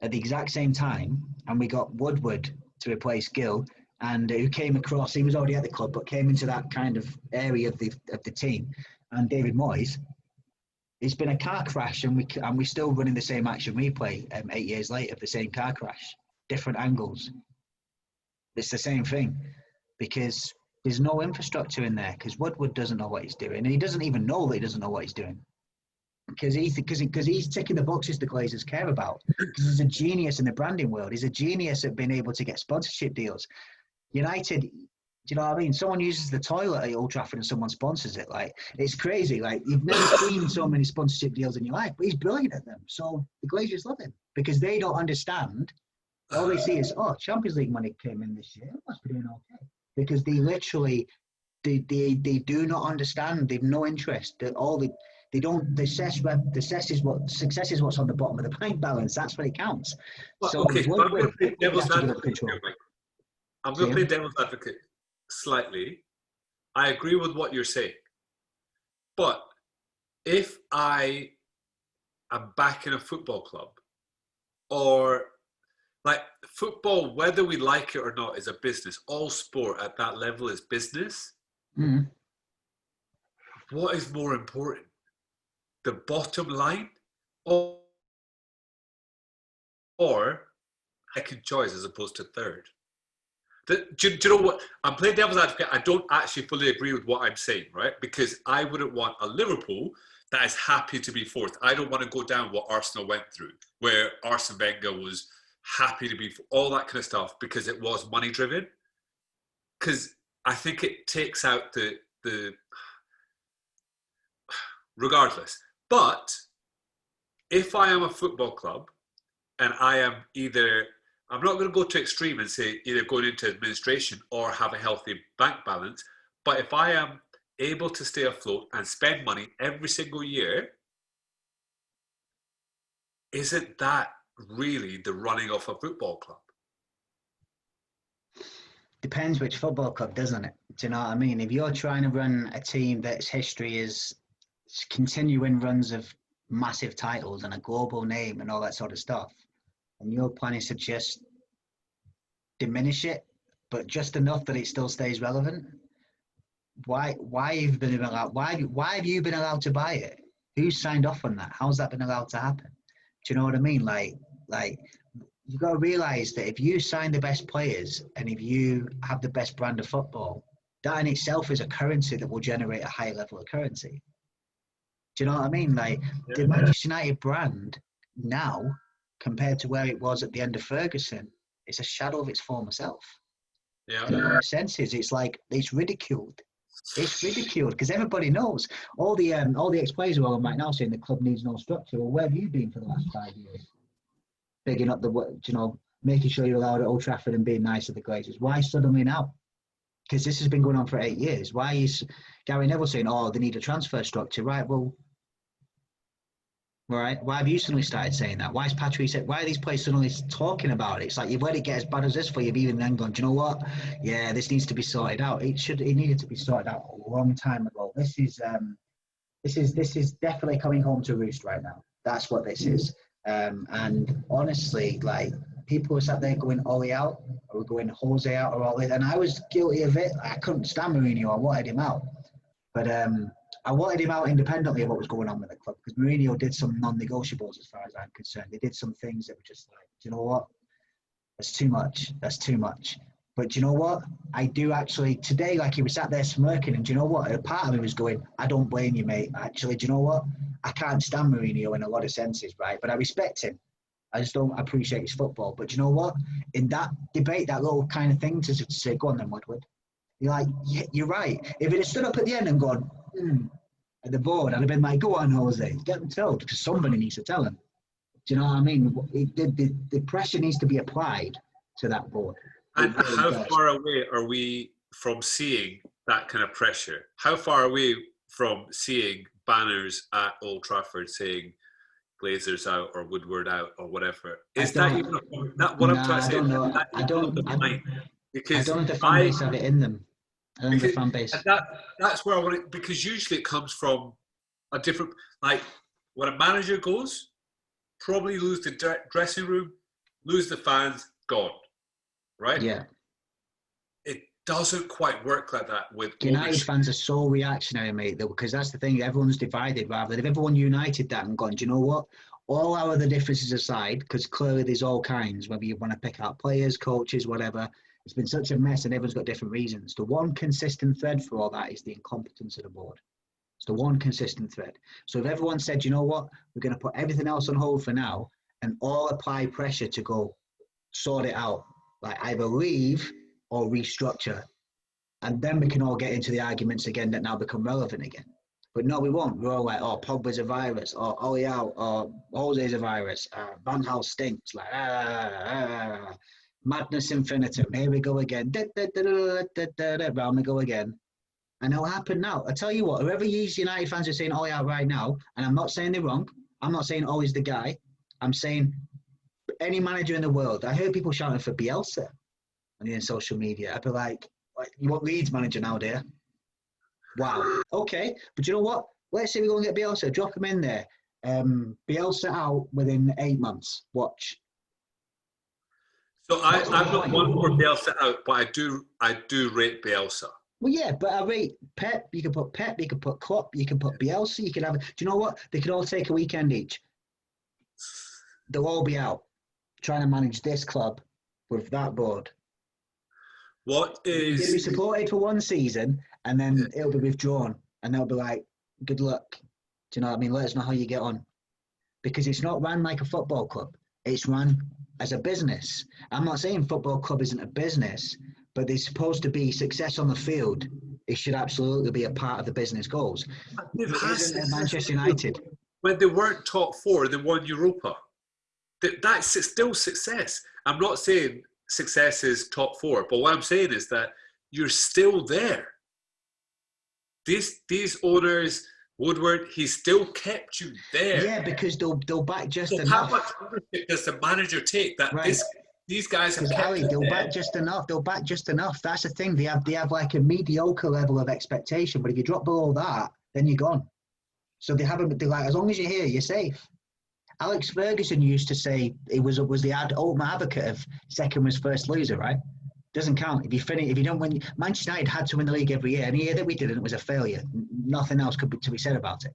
at the exact same time, and we got Woodward to replace Gill, and who came across, he was already at the club, but came into that kind of area of the team, and David Moyes, it's been a car crash, and we're still running the same action replay 8 years later of the same car crash, different angles. It's the same thing because there's no infrastructure in there because Woodward doesn't know what he's doing, and he doesn't even know that he doesn't know what he's doing because he's ticking the boxes the Glazers care about. Because he's a genius in the branding world. He's a genius at being able to get sponsorship deals. United, do you know what I mean? Someone uses the toilet at Old Trafford and someone sponsors it. Like, it's crazy. Like, you've never seen so many sponsorship deals in your life, but he's brilliant at them. So the Glazers love him because they don't understand. All they see is, oh, Champions League money came in this year. It must be doing okay. Because they literally, they do not understand. They've no interest. They don't, the success is what's on the bottom of the bank balance. That's what it counts. Well, So okay, so I'm going Woodward, to play they devil's have to give up advocate control. here, Mike. I'm going See to play him? devil's advocate slightly. I agree with what you're saying. But if I am back in a football club, or like football, whether we like it or not, is a business. All sport at that level is business. Mm. What is more important? The bottom line or second choice as opposed to third? Do you know what? I'm playing devil's advocate. I don't actually fully agree with what I'm saying, right? Because I wouldn't want a Liverpool that is happy to be fourth. I don't want to go down what Arsenal went through, where Arsene Wenger was happy to be all that kind of stuff because it was money driven. Because I think it takes out the regardless. But if I am a football club and I am either I'm not going to go to extreme and say either going into administration or have a healthy bank balance. But if I am able to stay afloat and spend money every single year, isn't that really the running of a football club? Depends which football club, doesn't it? Do you know what I mean? If you're trying to run a team that's history is continuing runs of massive titles and a global name and all that sort of stuff, and you're planning to just diminish it, but just enough that it still stays relevant, why have you been allowed? Why have you been allowed to buy it? Who signed off on that? How's that been allowed to happen? Do you know what I mean? Like you've got to realize that if you sign the best players and if you have the best brand of football, that in itself is a currency that will generate a higher level of currency. Do you know what I mean? Like the Manchester United brand now, compared to where it was at the end of Ferguson, it's a shadow of its former self. Yeah. In a lot of senses, it's like it's ridiculed. It's ridiculed because everybody knows. All the ex-players are on right now saying the club needs no structure. Well, where have you been for the last 5 years? Bigging up making sure you're allowed at Old Trafford and being nice to the Glazers. Why suddenly now? Because this has been going on for 8 years. Why is Gary Neville saying, "Oh, they need a transfer structure"? Right. Well, right. Why have you suddenly started saying that? Why is Patrice? Why are these players suddenly talking about it? It's like you've let it get as bad as this for you. You've even then gone, do you know what? Yeah, this needs to be sorted out. It needed to be sorted out a long time ago. This is definitely coming home to roost right now. That's what this is. And honestly, like people were sat there going Ollie out, or going Jose out, or all this, and I was guilty of it. I couldn't stand Mourinho. I wanted him out, but I wanted him out independently of what was going on with the club because Mourinho did some non-negotiables as far as I'm concerned. He did some things that were just like, do you know what? That's too much. That's too much. But do you know what? I do actually today, like he was sat there smirking, and do you know what? A part of me was going, I don't blame you, mate. Actually, do you know what? I can't stand Mourinho in a lot of senses, right? But I respect him. I just don't appreciate his football. But do you know what? In that debate, that little kind of thing to say, go on then, Woodward. You're like, yeah, you're right. If it had stood up at the end and gone, at the board, I'd have been like, go on, Jose, get them told, because somebody needs to tell them. Do you know what I mean? The pressure needs to be applied to that board. And how far away are we from seeing that kind of pressure? How far away from seeing banners at Old Trafford saying Glazers out or Woodward out or whatever? Is that even what I'm trying to say? I don't know if the fan base have it in them. I don't know the fan base. And that's where I want it, because usually it comes from a different, like when a manager goes, probably lose the dressing room, lose the fans, gone. Right? Yeah. It doesn't quite work like that with United fans are so reactionary, mate, though, because that's the thing. Everyone's divided rather than if everyone united that and gone, do you know what? All our other differences aside, because clearly there's all kinds, whether you want to pick out players, coaches, whatever, it's been such a mess and everyone's got different reasons. The one consistent thread for all that is the incompetence of the board. It's the one consistent thread. So if everyone said, you know what, we're going to put everything else on hold for now and all apply pressure to go sort it out, like either leave or restructure. And then we can all get into the arguments again that now become relevant again. But no, we won't. We're all like, oh, Pogba's a virus, or Ollie out, or Jose's a virus, Van Gaal stinks, like, madness infinitum. Here we go again. Round we go again. And it'll happen now. I tell you what, whoever these United fans are saying Ollie out right now, and I'm not saying they're wrong. I'm not saying Ollie's the guy. I'm saying any manager in the world. I heard people shouting for Bielsa on social media. I'd be like, you want Leeds manager now, dear? Wow. Okay. But you know what? Let's say we go and get Bielsa. Drop him in there. Bielsa out within 8 months. Watch. So I'm not one for Bielsa out, but I do rate Bielsa. Well, yeah, but I rate Pep. You can put Pep. You can put Klopp. You can put Bielsa. You can have. Do you know what? They could all take a weekend each. They'll all be out trying to manage this club with that board. What is? They'll be supported for one season, and then it'll be withdrawn, and they'll be like, "Good luck." Do you know what I mean? Let us know how you get on, because it's not run like a football club. It's run as a business. I'm not saying football club isn't a business, but there's supposed to be success on the field. It should absolutely be a part of the business goals. It isn't at Manchester United. When they weren't top four, they won Europa. That's still success. I'm not saying success is top four, but what I'm saying is that you're still there. These owners, Woodward, he still kept you there. Yeah, because they'll back just So how enough. much ownership does the manager take that Right. these guys have Because kept Ali, you they'll there? back just enough. They'll back just enough. That's the thing. They have like a mediocre level of expectation, but if you drop below that, then you're gone. So they haven't. They're like, as long as you're here, you're safe. Alex Ferguson used to say he was the ultimate advocate of second was first loser, right? Doesn't count. If you don't win, Manchester United had to win the league every year. Any year that we didn't, it was a failure. Nothing else could be to be said about it.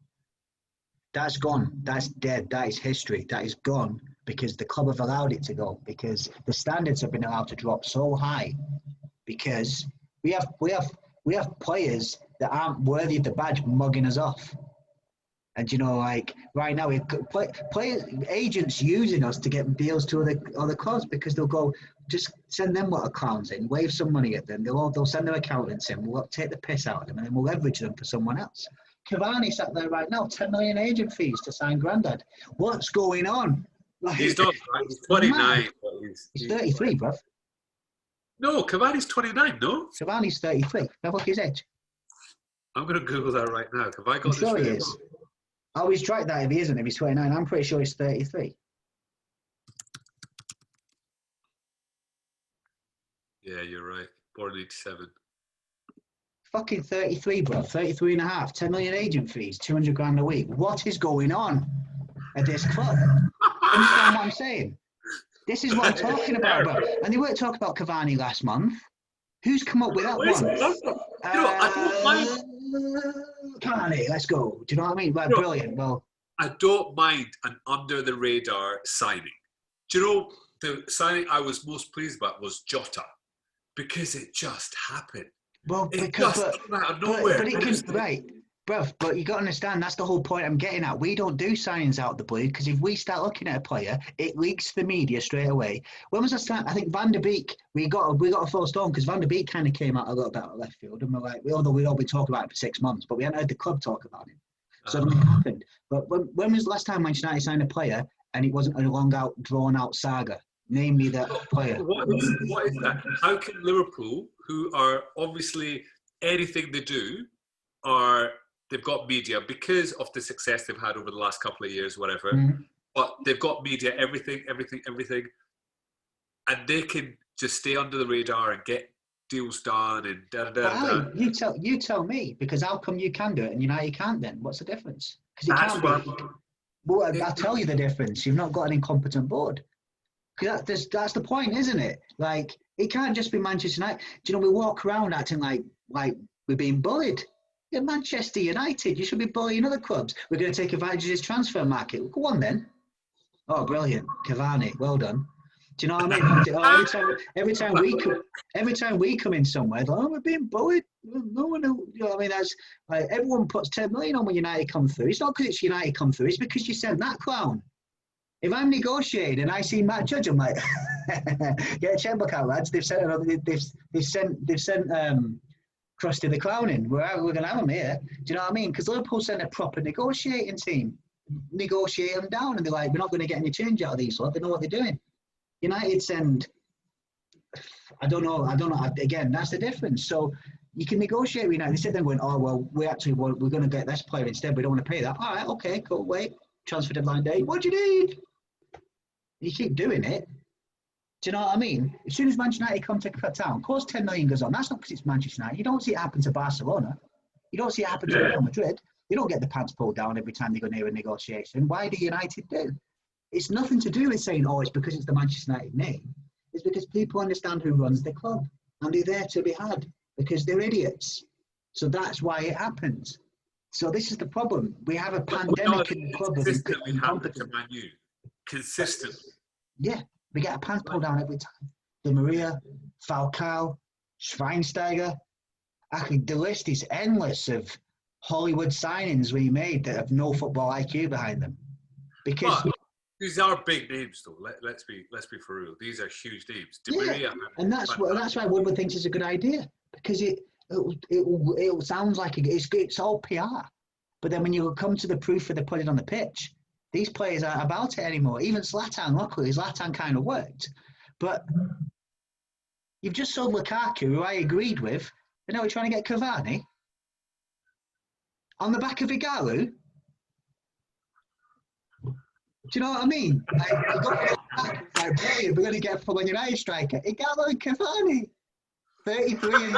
That's gone. That's dead. That is history. That is gone because the club have allowed it to go, because the standards have been allowed to drop so high, because we have players that aren't worthy of the badge mugging us off. And like right now, we've got players, agents using us to get deals to other clubs, because they'll go, just send them what clowns in, wave some money at them. They'll send their accountants in. We'll take the piss out of them, and then we'll leverage them for someone else. Cavani sat there right now, 10 million agent fees to sign Grandad. What's going on? Like, he's not. He's 29. He's 33, bruv. No, Cavani's 29. No, Cavani's 33. Now look his age. I'm going to Google that right now. Have I got I'm this sure right? he is. I always strike that if he isn't. If he's 29, I'm pretty sure he's 33. Yeah, you're right. Born 87. Fucking 33, bro. 33 and a half. 10 million agent fees. 200 grand a week. What is going on at this club? Understand what I'm saying? This is what I'm talking about, bro. And they weren't talking about Cavani last month. Who's come up with that one? I don't mind. Cavani, let's go. Do you know what I mean? Right, brilliant. Well, I don't mind an under-the-radar signing. Do you know the signing I was most pleased about was Jota, because it just happened. Well, it because just came out of nowhere. But it can, right, bruv, but you got to understand, that's the whole point I'm getting at. We don't do signings out of the blue, because if we start looking at a player, it leaks to the media straight away. When was that? I think Van der Beek, we got a full stone, because Van der Beek kind of came out a little bit out of left field, and we're like, although we'd all been talking about it for 6 months, but we hadn't heard the club talk about it. So it happened. But when was the last time Manchester United signed a player and it wasn't a long out, drawn out saga? Name me that player. What is that? How can Liverpool, who are obviously anything they do, they've got media because of the success they've had over the last couple of years, whatever. Mm-hmm. But they've got media, everything, and they can just stay under the radar and get deals done and da. You tell me, because how come you can do it and United can't then? What's the difference? Because it can't be. Well, I'll tell you the difference. You've not got an incompetent board. Because that's the point, isn't it? Like, it can't just be Manchester United. Do you know, we walk around acting like we're being bullied. You're Manchester United. You should be bullying other clubs. We're going to take advantage of this transfer market. Go on then. Oh, brilliant. Cavani, well done. Do you know what I mean? Every time we come in somewhere, like, oh, we're being bullied. No one, you know what I mean? That's like, everyone puts 10 million on when United come through. It's not because it's United come through. It's because you sent that clown. If I'm negotiating and I see Matt Judge, I'm like, get a checkbook out, lads. They've sent Krusty the Clown in. We're going to have him here. Do you know what I mean? Because Liverpool sent a proper negotiating team, negotiate them down, and they're like, we're not going to get any change out of these lot. They know what they're doing. United send, I don't know. Again, that's the difference. So you can negotiate with United. They sit there going, oh, well, we're going to get this player instead. We don't want to pay that. All right, okay, cool, wait. Transfer deadline day. What do you need? You keep doing it. Do you know what I mean? As soon as Manchester United come to town, of course 10 million goes on. That's not because it's Manchester United. You don't see it happen to Barcelona. You don't see it happen to Real Madrid. You don't get the pants pulled down every time they go near a negotiation. Why do United do? It's nothing to do with saying, oh, it's because it's the Manchester United name. It's because people understand who runs the club, and they're there to be had because they're idiots. So that's why it happens. So this is the problem. We have a pandemic in the club of incompetence. Consistently. Yeah, we get a pants pulled down every time. Di Maria, Falcao, Schweinsteiger. The list is endless of Hollywood signings we made that have no football IQ behind them. Because these are big names, though. Let's be for real. These are huge names. Di Maria, and that's why Woodward thinks it's a good idea, because it sounds like it's all PR. But then when you come to the proof of the put it on the pitch, these players aren't about it anymore. Even Zlatan, luckily, Zlatan kind of worked. But you've just sold Lukaku, who I agreed with, and now we're trying to get Cavani on the back of Igalu. Do you know what I mean? Like, you got Lukaku, it's like, brilliant, we're going to get a full United striker. Igalu and Cavani, 33 in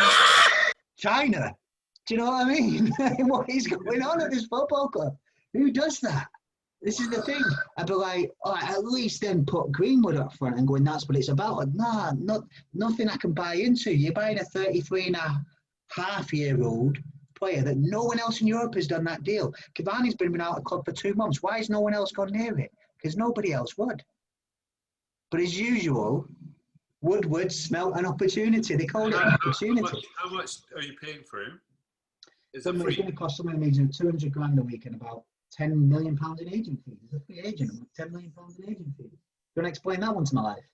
China. Do you know what I mean? What is going on at this football club? Who does that? This is the thing. I'd be like, all right, at least then put Greenwood up front and going, that's what it's about. Nah, nothing I can buy into. You're buying a 33-and-a-half-year-old player that no one else in Europe has done that deal. Cavani's been out of the club for 2 months. Why has no one else gone near it? Because nobody else would. But as usual, Woodward smelt an opportunity. They called it an opportunity. How much are you paying for him? Is it free? It's going to cost somewhere in the region of 200 grand a week and about £10 million in agent fees. He's a free agent with £10 million in agent fees. Do you want to explain that one to my life?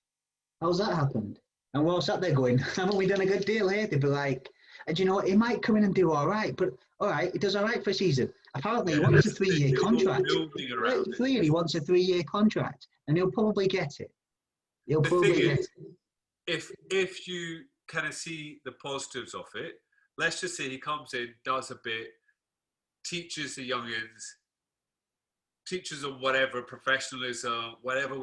How's that happened? And we're all sat there going, haven't we done a good deal here? They'd be like, and you know what, he might come in and do all right, but all right, he does all right for a season. Apparently, he wants a 3-year contract. He wants a 3-year contract, and he'll probably get it. He'll probably get it. If you kind of see the positives of it, let's just say he comes in, does a bit, teaches the youngins, teaches them whatever, professionalism, whatever.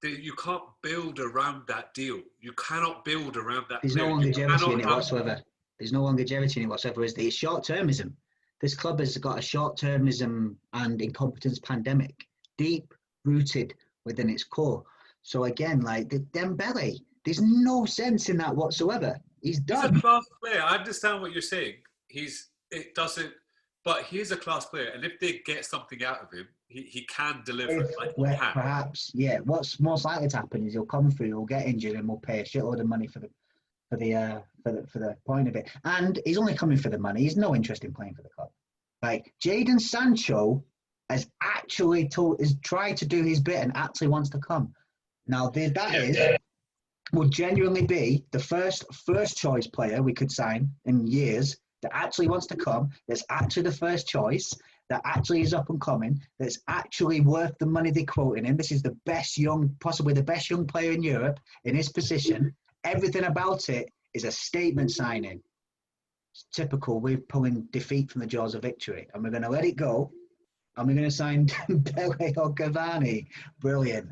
You can't build around that deal. You cannot build around that. There's no longevity in it whatsoever. There's no longevity in it whatsoever, is there? It's short-termism. This club has got a short-termism and incompetence pandemic, deep-rooted within its core. So again, like the Dembele, there's no sense in that whatsoever. He's done. He's a class player. I understand what you're saying. But he's a class player, and if they get something out of him, he can deliver. Perhaps, yeah. What's most likely to happen is he'll come through, he'll get injured, and we'll pay a shitload of money for the point of it. And he's only coming for the money. He's no interest in playing for the club. Like Jadon Sancho has actually tried to do his bit and actually wants to come. Now would genuinely be the first choice player we could sign in years that actually wants to come, that's actually the first choice, that actually is up and coming, that's actually worth the money they're quoting him. This is possibly the best young player in Europe in his position. Everything about it is a statement signing. It's typical. We're pulling defeat from the jaws of victory, and we're going to let it go, and we're going to sign Dembele or Cavani. Brilliant.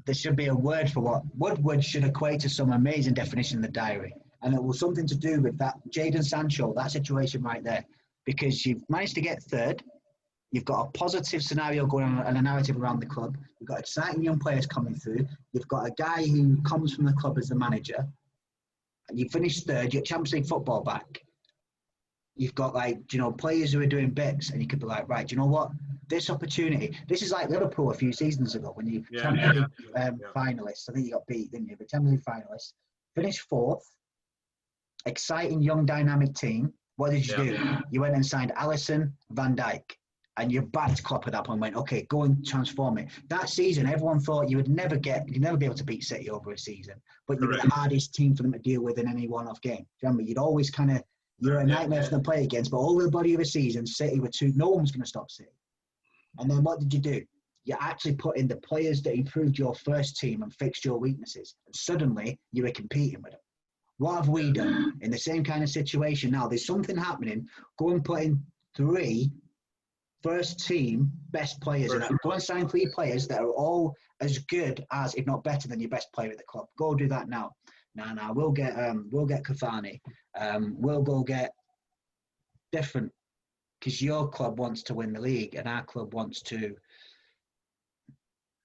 There should be a word for what Woodward should equate to some amazing definition in the diary. And it was something to do with that Jadon Sancho, that situation right there. Because you've managed to get third, you've got a positive scenario going on and a narrative around the club. You've got exciting young players coming through. You've got a guy who comes from the club as the manager. You finished third, you're Champions League football back. You've got players who are doing bits, and you could be like, right, do you know what? This opportunity, this is like Liverpool a few seasons ago when you Champions League finalists. I think you got beat, didn't you? But Champions League finalists, finished fourth. Exciting young dynamic team. What did you do? You went and signed Alisson, Van Dijk, and you backed Klopp at that point and went, okay, go and transform it. That season, everyone thought you'd never be able to beat City over a season, but you were the hardest team for them to deal with in any one-off game. Do you remember? You'd always you're a nightmare for them to play against, but over the body of a season, City were no one was going to stop City. And then what did you do? You actually put in the players that improved your first team and fixed your weaknesses, and suddenly you were competing with them. What have we done in the same kind of situation now? There's something happening. Go and put in 3 first team best players. And go and sign 3 players that are all as good as, if not better than your best player at the club. Go do that now. No, we'll get Cavani. We'll go get different, because your club wants to win the league and our club wants to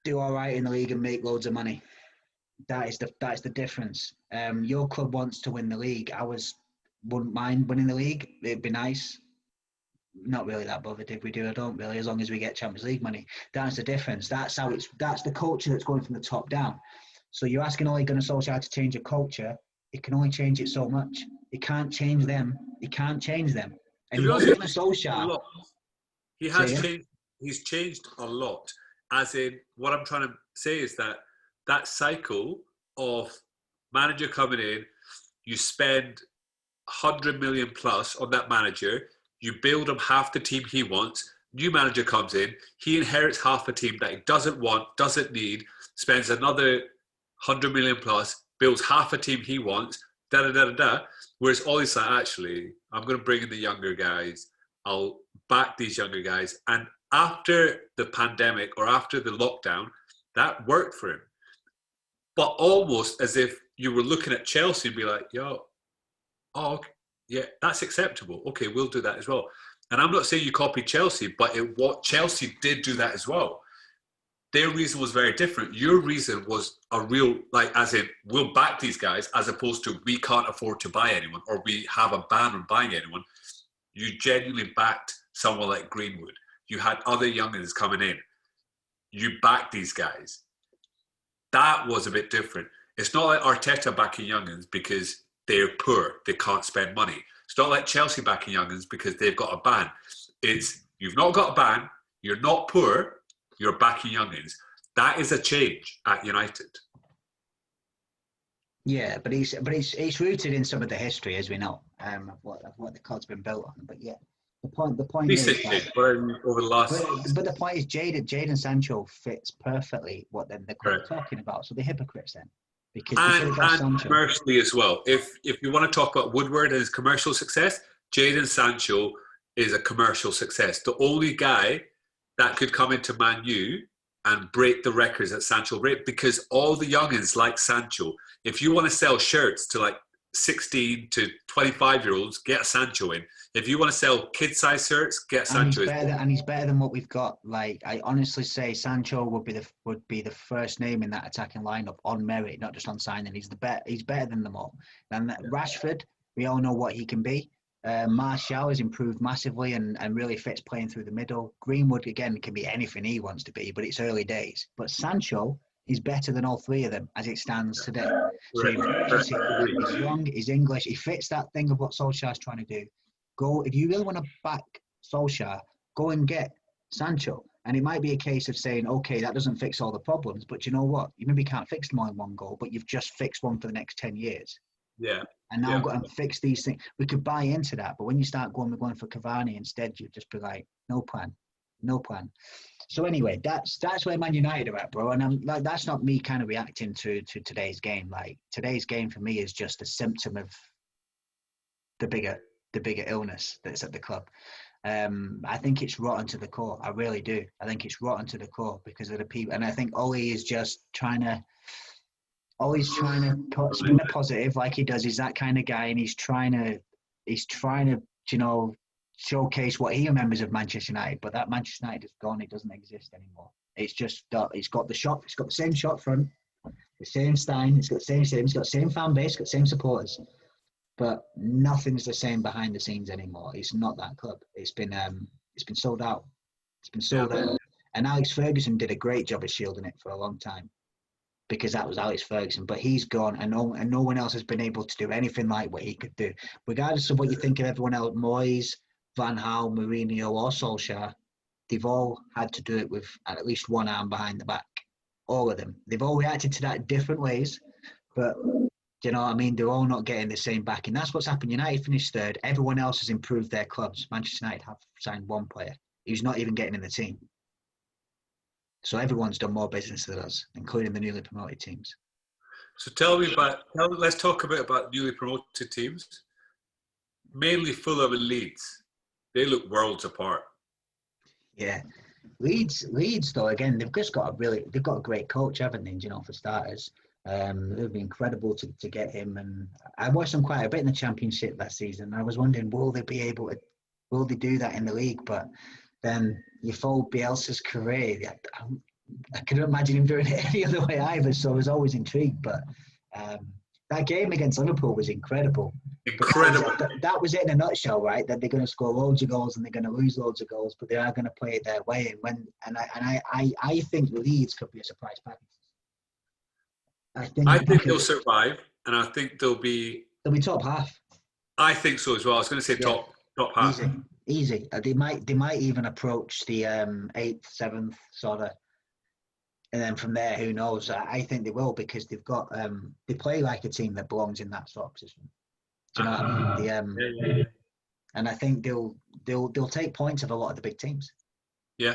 do all right in the league and make loads of money. That's the difference. Your club wants to win the league. Ours wouldn't mind winning the league. It'd be nice. Not really that bothered if we do. I don't really, as long as we get Champions League money. That's the difference. That's the culture that's going from the top down. So you're asking Ole Gunnar Solskjaer to change a culture. It can only change it so much. It can't change them. It can't change them. And Ole Gunnar Solskjaer, he has changed. He's changed a lot. As in, what I'm trying to say is that cycle of manager coming in, you spend 100 million plus on that manager, you build him half the team he wants, new manager comes in, he inherits half the team that he doesn't want, doesn't need, spends another 100 million plus, builds half a team he wants, da da da da da. Whereas Ollie's like, actually, I'm going to bring in the younger guys. I'll back these younger guys. And after the pandemic or after the lockdown, that worked for him. But almost as if you were looking at Chelsea and be like, yo, oh, okay, yeah, that's acceptable. Okay, we'll do that as well. And I'm not saying you copied Chelsea, but what Chelsea did do that as well. Their reason was very different. Your reason was a real, like, as in, we'll back these guys, as opposed to we can't afford to buy anyone or we have a ban on buying anyone. You genuinely backed someone like Greenwood. You had other youngins coming in. You backed these guys. That was a bit different. It's not like Arteta backing youngins because they're poor, they can't spend money. It's not like Chelsea backing youngins because they've got a ban. It's, you've not got a ban, you're not poor, you're backing youngins. That is a change at United. Yeah, but it's rooted in some of the history, as we know, of what the club's been built on. But yeah, the point is Recently, over the last. But the point is, Jadon Sancho fits perfectly what then the club are talking about. So they're hypocrites then, because and commercially as well. If you want to talk about Woodward and his commercial success, Jadon Sancho is a commercial success. The only guy that could come into Man U and break the records that Sancho break, because all the youngins like Sancho. If you want to sell shirts to like 16 to 25-year-olds, get a Sancho in. If you want to sell kid-size shirts, get Sancho in. And he's better than what we've got. Like, I honestly say Sancho would be the first name in that attacking lineup on merit, not just on signing. He's better than them all. And Rashford, we all know what he can be. Martial has improved massively and really fits playing through the middle. Greenwood, again, can be anything he wants to be, but it's early days. But Sancho is better than all three of them as it stands today. So he's young, he's English, he fits that thing of what Solskjaer's trying to do. If you really want to back Solskjaer, go and get Sancho. And it might be a case of saying, okay, that doesn't fix all the problems, but you know what? You maybe can't fix more than one goal, but you've just fixed one for the next 10 years. Yeah. And now got to fix these things. We could buy into that, but when you start going for Cavani instead, you'd just be like, no plan. So anyway, that's where Man United are at, bro. And I'm like, that's not me kind of reacting to today's game. Like, today's game for me is just a symptom of the bigger illness that's at the club. I think it's rotten to the core. I really do. I think it's rotten to the core because of the people. And I think Ollie is just always trying to spin a positive like he does. He's that kind of guy, and he's trying to, you know, showcase what he remembers of Manchester United. But that Manchester United is gone. It doesn't exist anymore. It's just it's got the same shop front, the same Stein. It's got the same. It's got the same fan base. It's got the same supporters. But nothing's the same behind the scenes anymore. It's not that club. It's been sold out. It's been sold out. And Alex Ferguson did a great job of shielding it for a long time, because that was Alex Ferguson. But he's gone, and no one else has been able to do anything like what he could do. Regardless of what you think of everyone else, Moyes, Van Gaal, Mourinho, or Solskjaer, they've all had to do it with at least one arm behind the back. All of them. They've all reacted to that different ways, but you know what I mean? They're all not getting the same backing. That's what's happened. United finished third. Everyone else has improved their clubs. Manchester United have signed one player who's not even getting in the team. So everyone's done more business than us, including the newly promoted teams. So let's talk a bit about newly promoted teams. Mainly Fulham and Leeds. They look worlds apart. Yeah. Leeds though, again, they've got a great coach, haven't they? You know, for starters. It would be incredible to get him. And I watched them quite a bit in the Championship last season. I was wondering, will they do that in the league? But then you follow Bielsa's career. I couldn't imagine him doing it any other way either. So I was always intrigued. But that game against Liverpool was incredible. That was it in a nutshell, right? That they're going to score loads of goals and they're going to lose loads of goals, but they are going to play it their way. I think Leeds could be a surprise package. I think they'll survive, and I think they'll be top half. I think so as well. I was going to say top half. Easy. They might even approach the 8th, 7th sort of, and then from there, who knows? I think they will, because they've got they play like a team that belongs in that sort of position. Do you know what I mean? And I think they'll take points of a lot of the big teams. Yeah,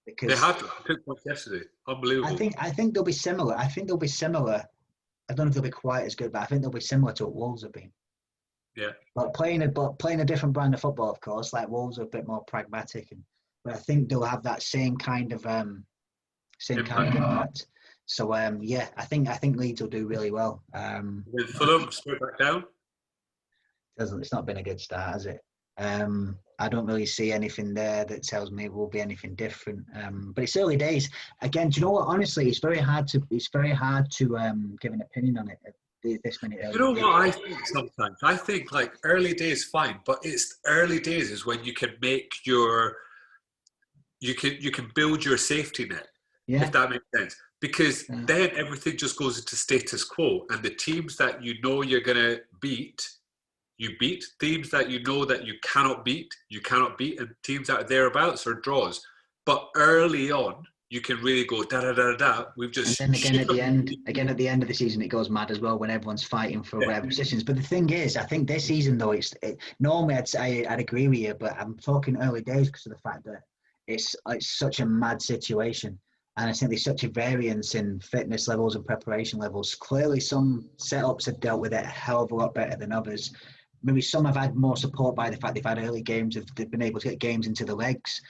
They because have took points yesterday. Unbelievable. I think they'll be similar. I think they'll be similar. I don't know if they'll be quite as good, but I think they'll be similar to what Wolves have been. Yeah. But playing a different brand of football, of course. Like Wolves are a bit more pragmatic, but I think they'll have that same kind of impact. So yeah, I think Leeds will do really well. With Fulham straight back down. It's not been a good start, has it? I don't really see anything there that tells me it will be anything different. But it's early days. Again, do you know what? Honestly, it's very hard to give an opinion on it at this minute. You know what I think sometimes? I think like early days fine, but it's early days is when you can make you can build your safety net, if that makes sense. Because then everything just goes into status quo, and the teams that you know you're gonna beat, you beat. Teams that you know that you cannot beat, and teams that are thereabouts are draws. But early on, you can really go da da da da. We've just and then again at the end of the season, it goes mad as well when everyone's fighting for whatever positions. But the thing is, I think this season though, normally I'd agree with you, but I'm talking early days because of the fact that it's such a mad situation. And I think there's such a variance in fitness levels and preparation levels. Clearly, some setups have dealt with it a hell of a lot better than others. Maybe some have had more support by the fact they've had early games, they've been able to get games into the legs.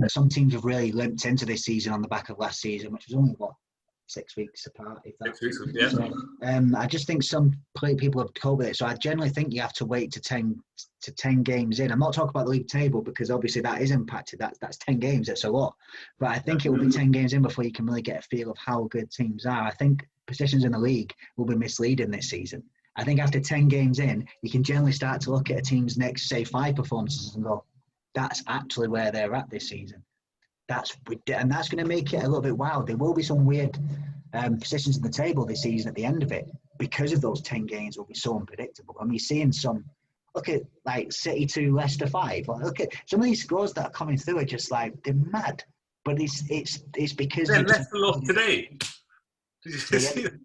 Some teams have really limped into this season on the back of last season, which was only, 6 weeks apart, if that. 6 weeks, yeah. So, I just think some people have coped with it. So I generally think you have to wait to 10 games in. I'm not talking about the league table because obviously that is impacted. That's 10 games. That's a lot. But I think it will be 10 games in before you can really get a feel of how good teams are. I think positions in the league will be misleading this season. I think after 10 games in, you can generally start to look at a team's next, say, 5 performances and go, that's actually where they're at this season. That's going to make it a little bit wild. There will be some weird positions in the table this season at the end of it because of those 10 games will be so unpredictable. I mean, you're seeing some, look at like City 2, Leicester 5. Look at some of these scores that are coming through are just like, they're mad. But it's because... Then Leicester lost today. Did you see that?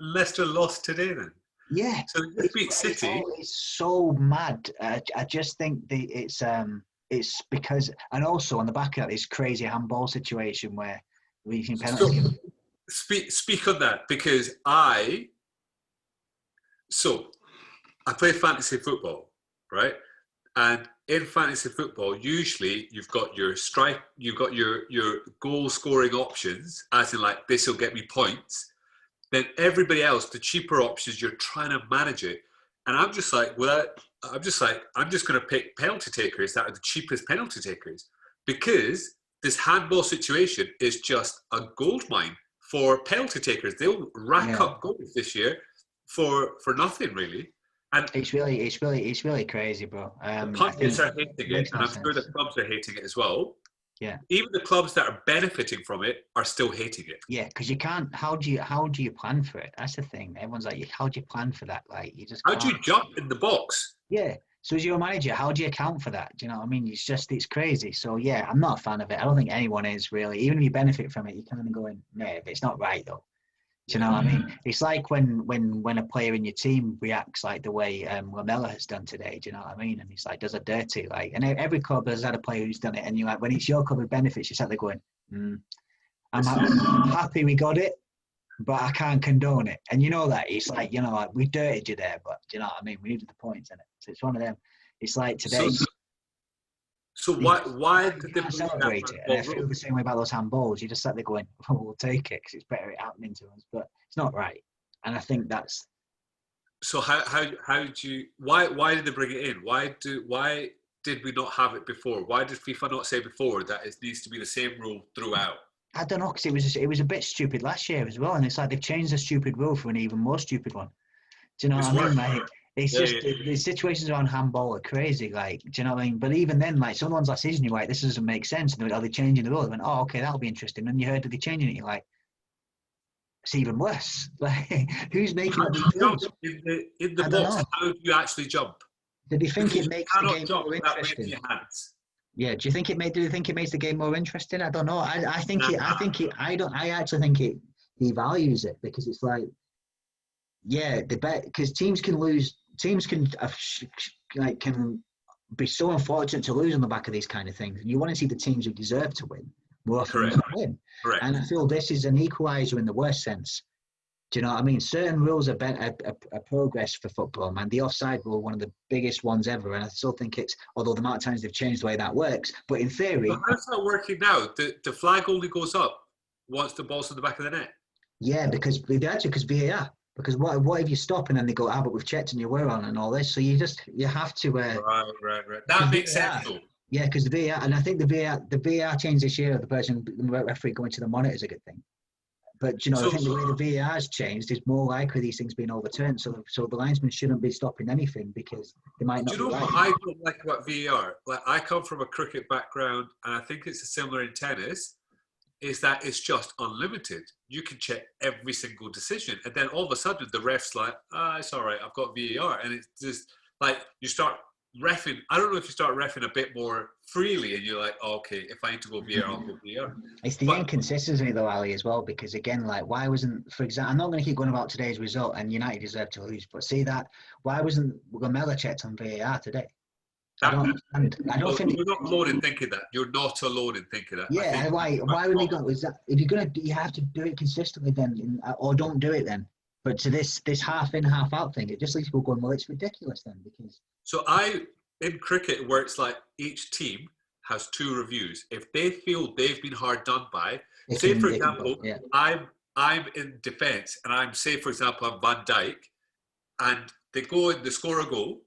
Leicester lost today then. Yeah. So they beat City. It's so mad. I just think it's because, and also on the back of that, this crazy handball situation where reaching penalties. So, speak on that because I play fantasy football, right? And in fantasy football, usually you've got your goal scoring options, as in like this will get me points. Then everybody else, the cheaper options, you're trying to manage it. And I'm just like, I'm just going to pick penalty takers that are the cheapest penalty takers because this handball situation is just a goldmine for penalty takers. They'll rack up goals this year for nothing really. And it's really crazy, bro. The pundits are hating it, and I'm sure the clubs are hating it as well. Yeah. Even the clubs that are benefiting from it are still hating it. Yeah, because you can't. How do you plan for it? That's the thing. Everyone's like, how do you plan for that? Like, you just. How do you jump in the box? Yeah. So as your manager, how do you account for that? Do you know what I mean? It's crazy. So yeah, I'm not a fan of it. I don't think anyone is really. Even if you benefit from it, you kind of going, nah, but it's not right though. Do you know what I mean? It's like when a player in your team reacts like the way Lamella has done today. Do you know what I mean? And he's like, does a dirty like, and every club has had a player who's done it. And you're like, when it's your club it benefits, you're sat there going, I'm happy we got it, but I can't condone it. And you know that it's like, you know, like we dirtied you there, but do you know what I mean? We needed the points in it. So it's one of them. It's like today. So why did they celebrate it? And I feel the same way about those handballs. You just sat there going, "Oh, we'll take it because it's better happening to us," but it's not right. And I think that's. So how did you? Why did they bring it in? Why did we not have it before? Why did FIFA not say before that it needs to be the same rule throughout? I don't know, because it was a bit stupid last year as well, and it's like they've changed the stupid rule for an even more stupid one. Do you know what I mean? Like, it's the situations around handball are crazy. Like, do you know what I mean? But even then, like some ones last season, you're like, this doesn't make sense. And are they changing the rule? They went, oh, okay, that'll be interesting. And you heard that they're changing it. You're like, it's even worse. Like, who's making how it? do you jump in the box? How do you actually jump? Did they think it makes the game more interesting? Yeah. Do you think it makes the game more interesting? I don't know. I actually think he values it because it's like, yeah, the bet because teams can lose. Teams can be so unfortunate to lose on the back of these kind of things. And you want to see the teams who deserve to win, more often than Correct. not win. Correct. And I feel this is an equaliser in the worst sense. Do you know what I mean? Certain rules are progress for football, man. The offside rule, one of the biggest ones ever, and I still think it's, although the amount of times they've changed the way that works, but in theory... So how's that working now? The flag only goes up once the ball's in the back of the net? Yeah, because VAR. Because what if you stop and then they go, but we've checked and you were on and all this. So you have to... Right. That makes sense, though. Yeah, because the VAR, and I think the VAR change this year of the referee going to the monitor is a good thing. But I think the way the VAR has changed is more likely these things being overturned. So the linesman shouldn't be stopping anything because they might not. Do you know what I don't like about VAR? Like, I come from a cricket background, and I think it's similar in tennis. Is that it's just unlimited. You can check every single decision, and then all of a sudden the ref's like, it's all right, I've got VAR, and it's just like you start reffing. I don't know if you start reffing a bit more freely, and you're like, okay, if I need to go VAR, I'll go VAR. It's the inconsistency though, Ali, as well, because again, like, why wasn't, for example, I'm not going to keep going about today's result, and United deserve to lose, but see that, why wasn't Lamella checked on VAR today? I don't think you're not alone in thinking that. You're not alone in thinking that. Yeah, why would they go? Is that if you're gonna, you have to do it consistently then, or don't do it then. But to this half in, half out thing, it just leaves people going, well, it's ridiculous then because. So in cricket, where it's like each team has 2 reviews. If they feel they've been hard done by, say for example, I'm in defence, and I'm for example I'm Van Dijk, and they go and they score a goal,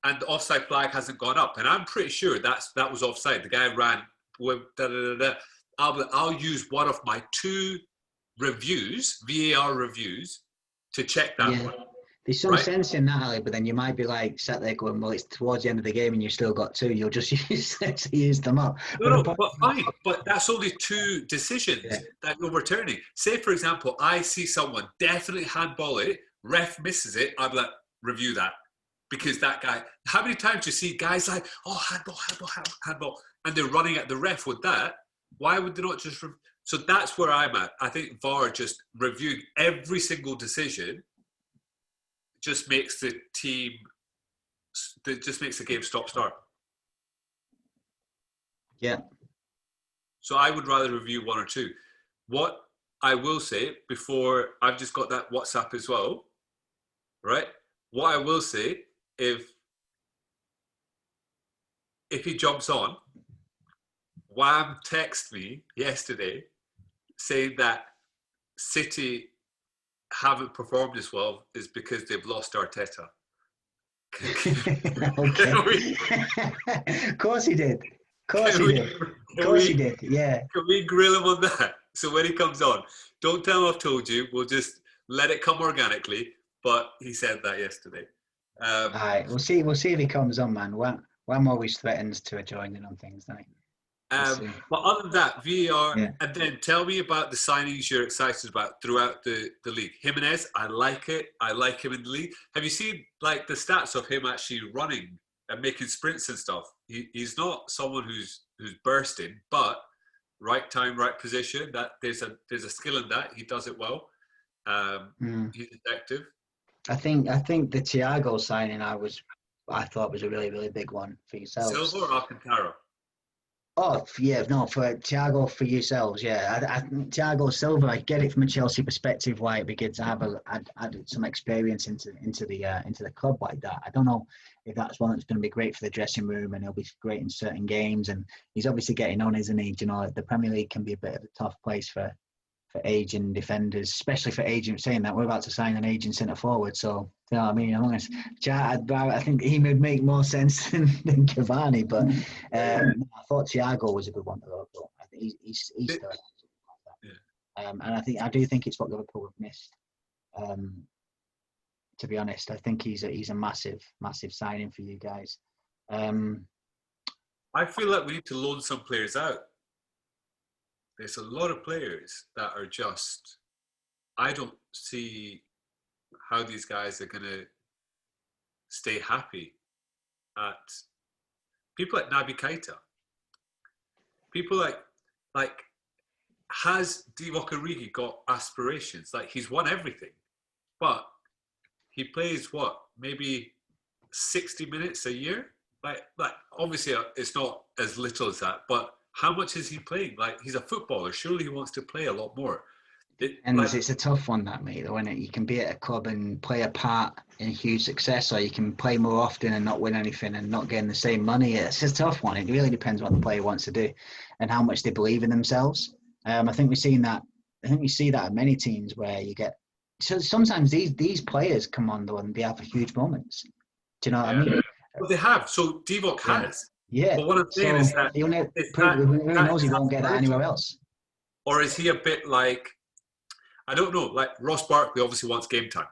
and the offside flag hasn't gone up, and I'm pretty sure that was offside. The guy ran with I'll use one of my 2 reviews, VAR reviews, to check that one. There's some sense in that, Ali, but then you might be like sat there going, well, it's towards the end of the game and you've still got 2. You'll just use them up. No, but fine. But that's only 2 decisions that you're overturning. Say, for example, I see someone definitely handball it, ref misses it, I'd be like, review that. Because that guy, how many times do you see guys like, handball, and they're running at the ref with that? Why would they not just... So that's where I'm at. I think VAR just reviewing every single decision just makes the team... It just makes the game stop-start. Yeah. So I would rather review 1 or 2. What I will say, before... I've just got that WhatsApp as well, right? What I will say... If he jumps on, Wham texted me yesterday saying that City haven't performed as well is because they've lost Arteta. Of course he did. Yeah. Can we grill him on that? So when he comes on, don't tell him I've told you. We'll just let it come organically. But he said that yesterday. All right, we'll see if he comes on, man. Wham always threatens to join in on things, doesn't he? But other than that, VAR, and then tell me about the signings you're excited about throughout the league. Jimenez, I like it. I like him in the league. Have you seen like the stats of him actually running and making sprints and stuff? He's not someone who's bursting, but right time, right position. That there's a skill in that. He does it well. He's effective. I think the Thiago signing I thought was a really, really big one for yourselves. Silva or Alcantara? Oh yeah, no, for Thiago, for yourselves, yeah. I Thiago Silva, I get it from a Chelsea perspective why it'd be good to have add some experience into the club like that. I don't know if that's one that's going to be great for the dressing room and he'll be great in certain games. And he's obviously getting on, isn't he? You know, the Premier League can be a bit of a tough place for aging defenders, especially for agents. Saying that, we're about to sign an aging centre forward, so you know what I mean. I'm honest. I think he would make more sense than Cavani, but I thought Thiago was a good one to go. I think he's still and I do think it's what Liverpool have missed. To be honest, I think he's a massive signing for you guys. I feel like we need to loan some players out. There's a lot of players that are just... I don't see how these guys are going to stay happy at... People like Naby Keita. People like has Divock Origi got aspirations? Like, he's won everything. But he plays, maybe 60 minutes a year? Like obviously, it's not as little as that, but how much is he playing? Like, he's a footballer. Surely he wants to play a lot more. And it's a tough one, that, mate, though, isn't it? You can be at a club and play a part in huge success, or you can play more often and not win anything and not getting the same money. It's a tough one. It really depends what the player wants to do and how much they believe in themselves. I think we've seen that. I think we see that at many teams where you get. So sometimes these players come on though and they have huge moments. Do you know what I mean? Well, they have. So Divock has. Yeah. But what I'm saying is that he knows he won't get that anywhere else. Or is he a bit like, I don't know, like Ross Barkley obviously wants game time.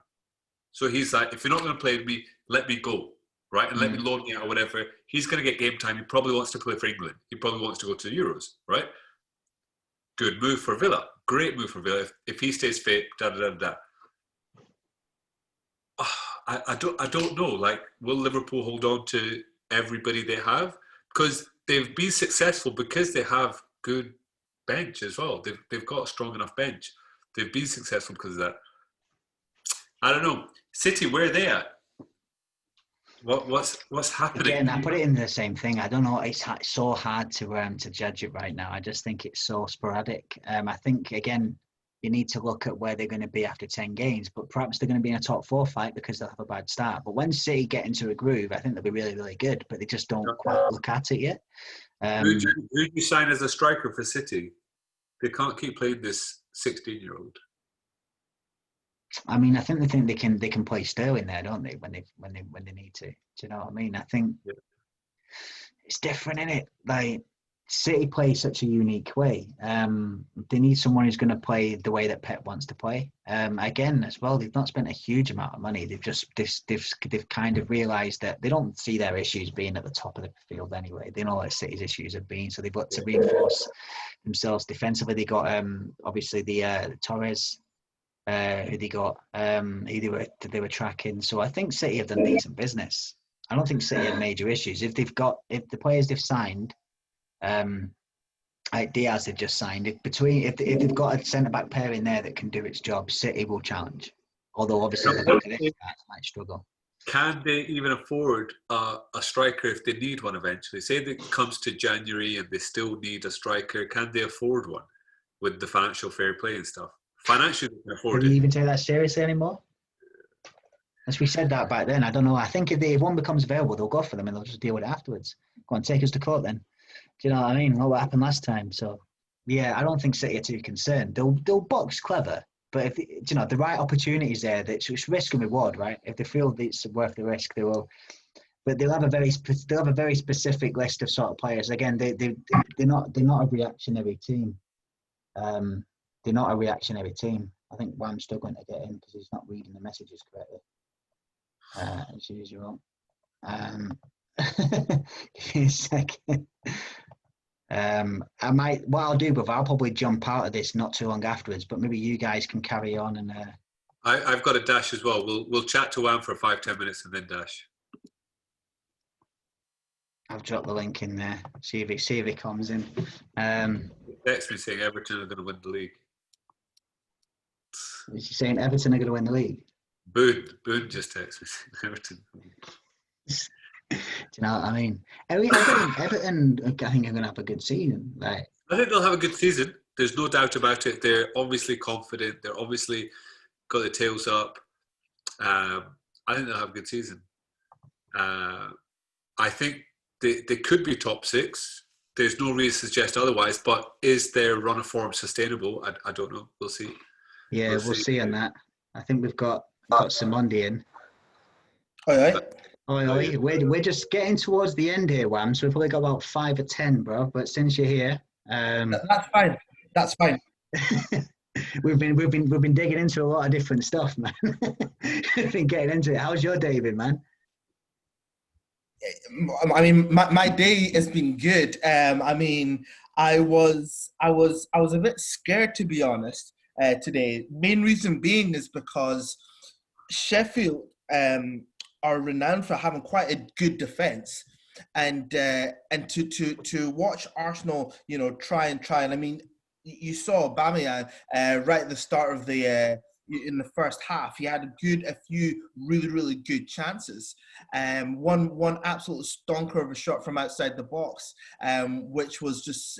So he's like, if you're not going to play with me, let me go, right? And let me loan me out or whatever. He's going to get game time. He probably wants to play for England. He probably wants to go to the Euros, right? Good move for Villa. Great move for Villa. If he stays fit, da-da-da-da. I don't know. Like, will Liverpool hold on to everybody they have? Because they've been successful because they have good bench as well. They've got a strong enough bench. They've been successful because of that. I don't know. City, where are they at? What's happening? Again, I put it in the same thing. I don't know. It's so hard to judge it right now. I just think it's so sporadic. I think, again, you need to look at where they're going to be after 10 games, but perhaps they're going to be in a top 4 fight because they'll have a bad start. But when City get into a groove, I think they'll be really, really good, but they just don't quite look at it yet. Who do you sign as a striker for City? They can't keep playing this 16-year-old. I mean, I think they can play Sterling there, don't they? When they need to. Do you know what I mean? I think it's different, isn't it? Like, City play such a unique way. They need someone who's going to play the way that Pep wants to play. Again, as well, they've not spent a huge amount of money. They've kind of realised that they don't see their issues being at the top of the field anyway. They know what City's issues have been, so they've got to reinforce themselves defensively. They got obviously the Torres, who they got, they were tracking. So I think City have done decent business. I don't think City have major issues. If the players they've signed. Like Diaz they've just signed. If they've got a centre back pair in there that can do its job, City will challenge. Although obviously the back of this might struggle. Can they even afford a striker if they need one eventually? Say that it comes to January and they still need a striker. Can they afford one with the financial fair play and stuff? Financially, they can afford it. Do you even take that seriously anymore? As we said that back then, I don't know. I think if one becomes available, they'll go for them and they'll just deal with it afterwards. Go on, take us to court then. Do you know what I mean? What happened last time? So, yeah, I don't think City are too concerned. They'll box clever, but if the right opportunities there, it's risk and reward, right? If they feel that it's worth the risk, they will. But they'll have a very specific list of sort of players. Again, they're not a reactionary team. They're not a reactionary team. I think Wham's struggling to get in because he's not reading the messages correctly, as usual. Give me a second. What I'll do, brother, I'll probably jump out of this not too long afterwards, but maybe you guys can carry on and. I've got a dash as well. We'll chat to Wham for 5-10 minutes and then dash. I've dropped the link in there. See if it comes in. Text me saying Everton are going to win the league. Is he saying Everton are going to win the league? Boone just texted me saying Everton. Do you know what I mean? Everton, I think, are going to have a good season. Like, I think they'll have a good season. There's no doubt about it. They're obviously confident. They're obviously got their tails up. I think they'll have a good season. I think they could be top 6. There's no reason to suggest otherwise. But is their run of form sustainable? I don't know. We'll see. Yeah, we'll see on that. I think we've got Simondi in. All right. Oi. We're just getting towards the end here, Wham. So we've probably got about 5 or 10, bro. But since you're here, That's fine. we've been digging into a lot of different stuff, man. We've been getting into it. How's your day been, man? I mean, my day has been good. I mean, I was a bit scared, to be honest, today. Main reason being is because Sheffield are renowned for having quite a good defense, and to watch Arsenal, try and I mean, you saw Aubameyang right at the start of the in the first half. He had a few really good chances. One absolute stonker of a shot from outside the box, which was just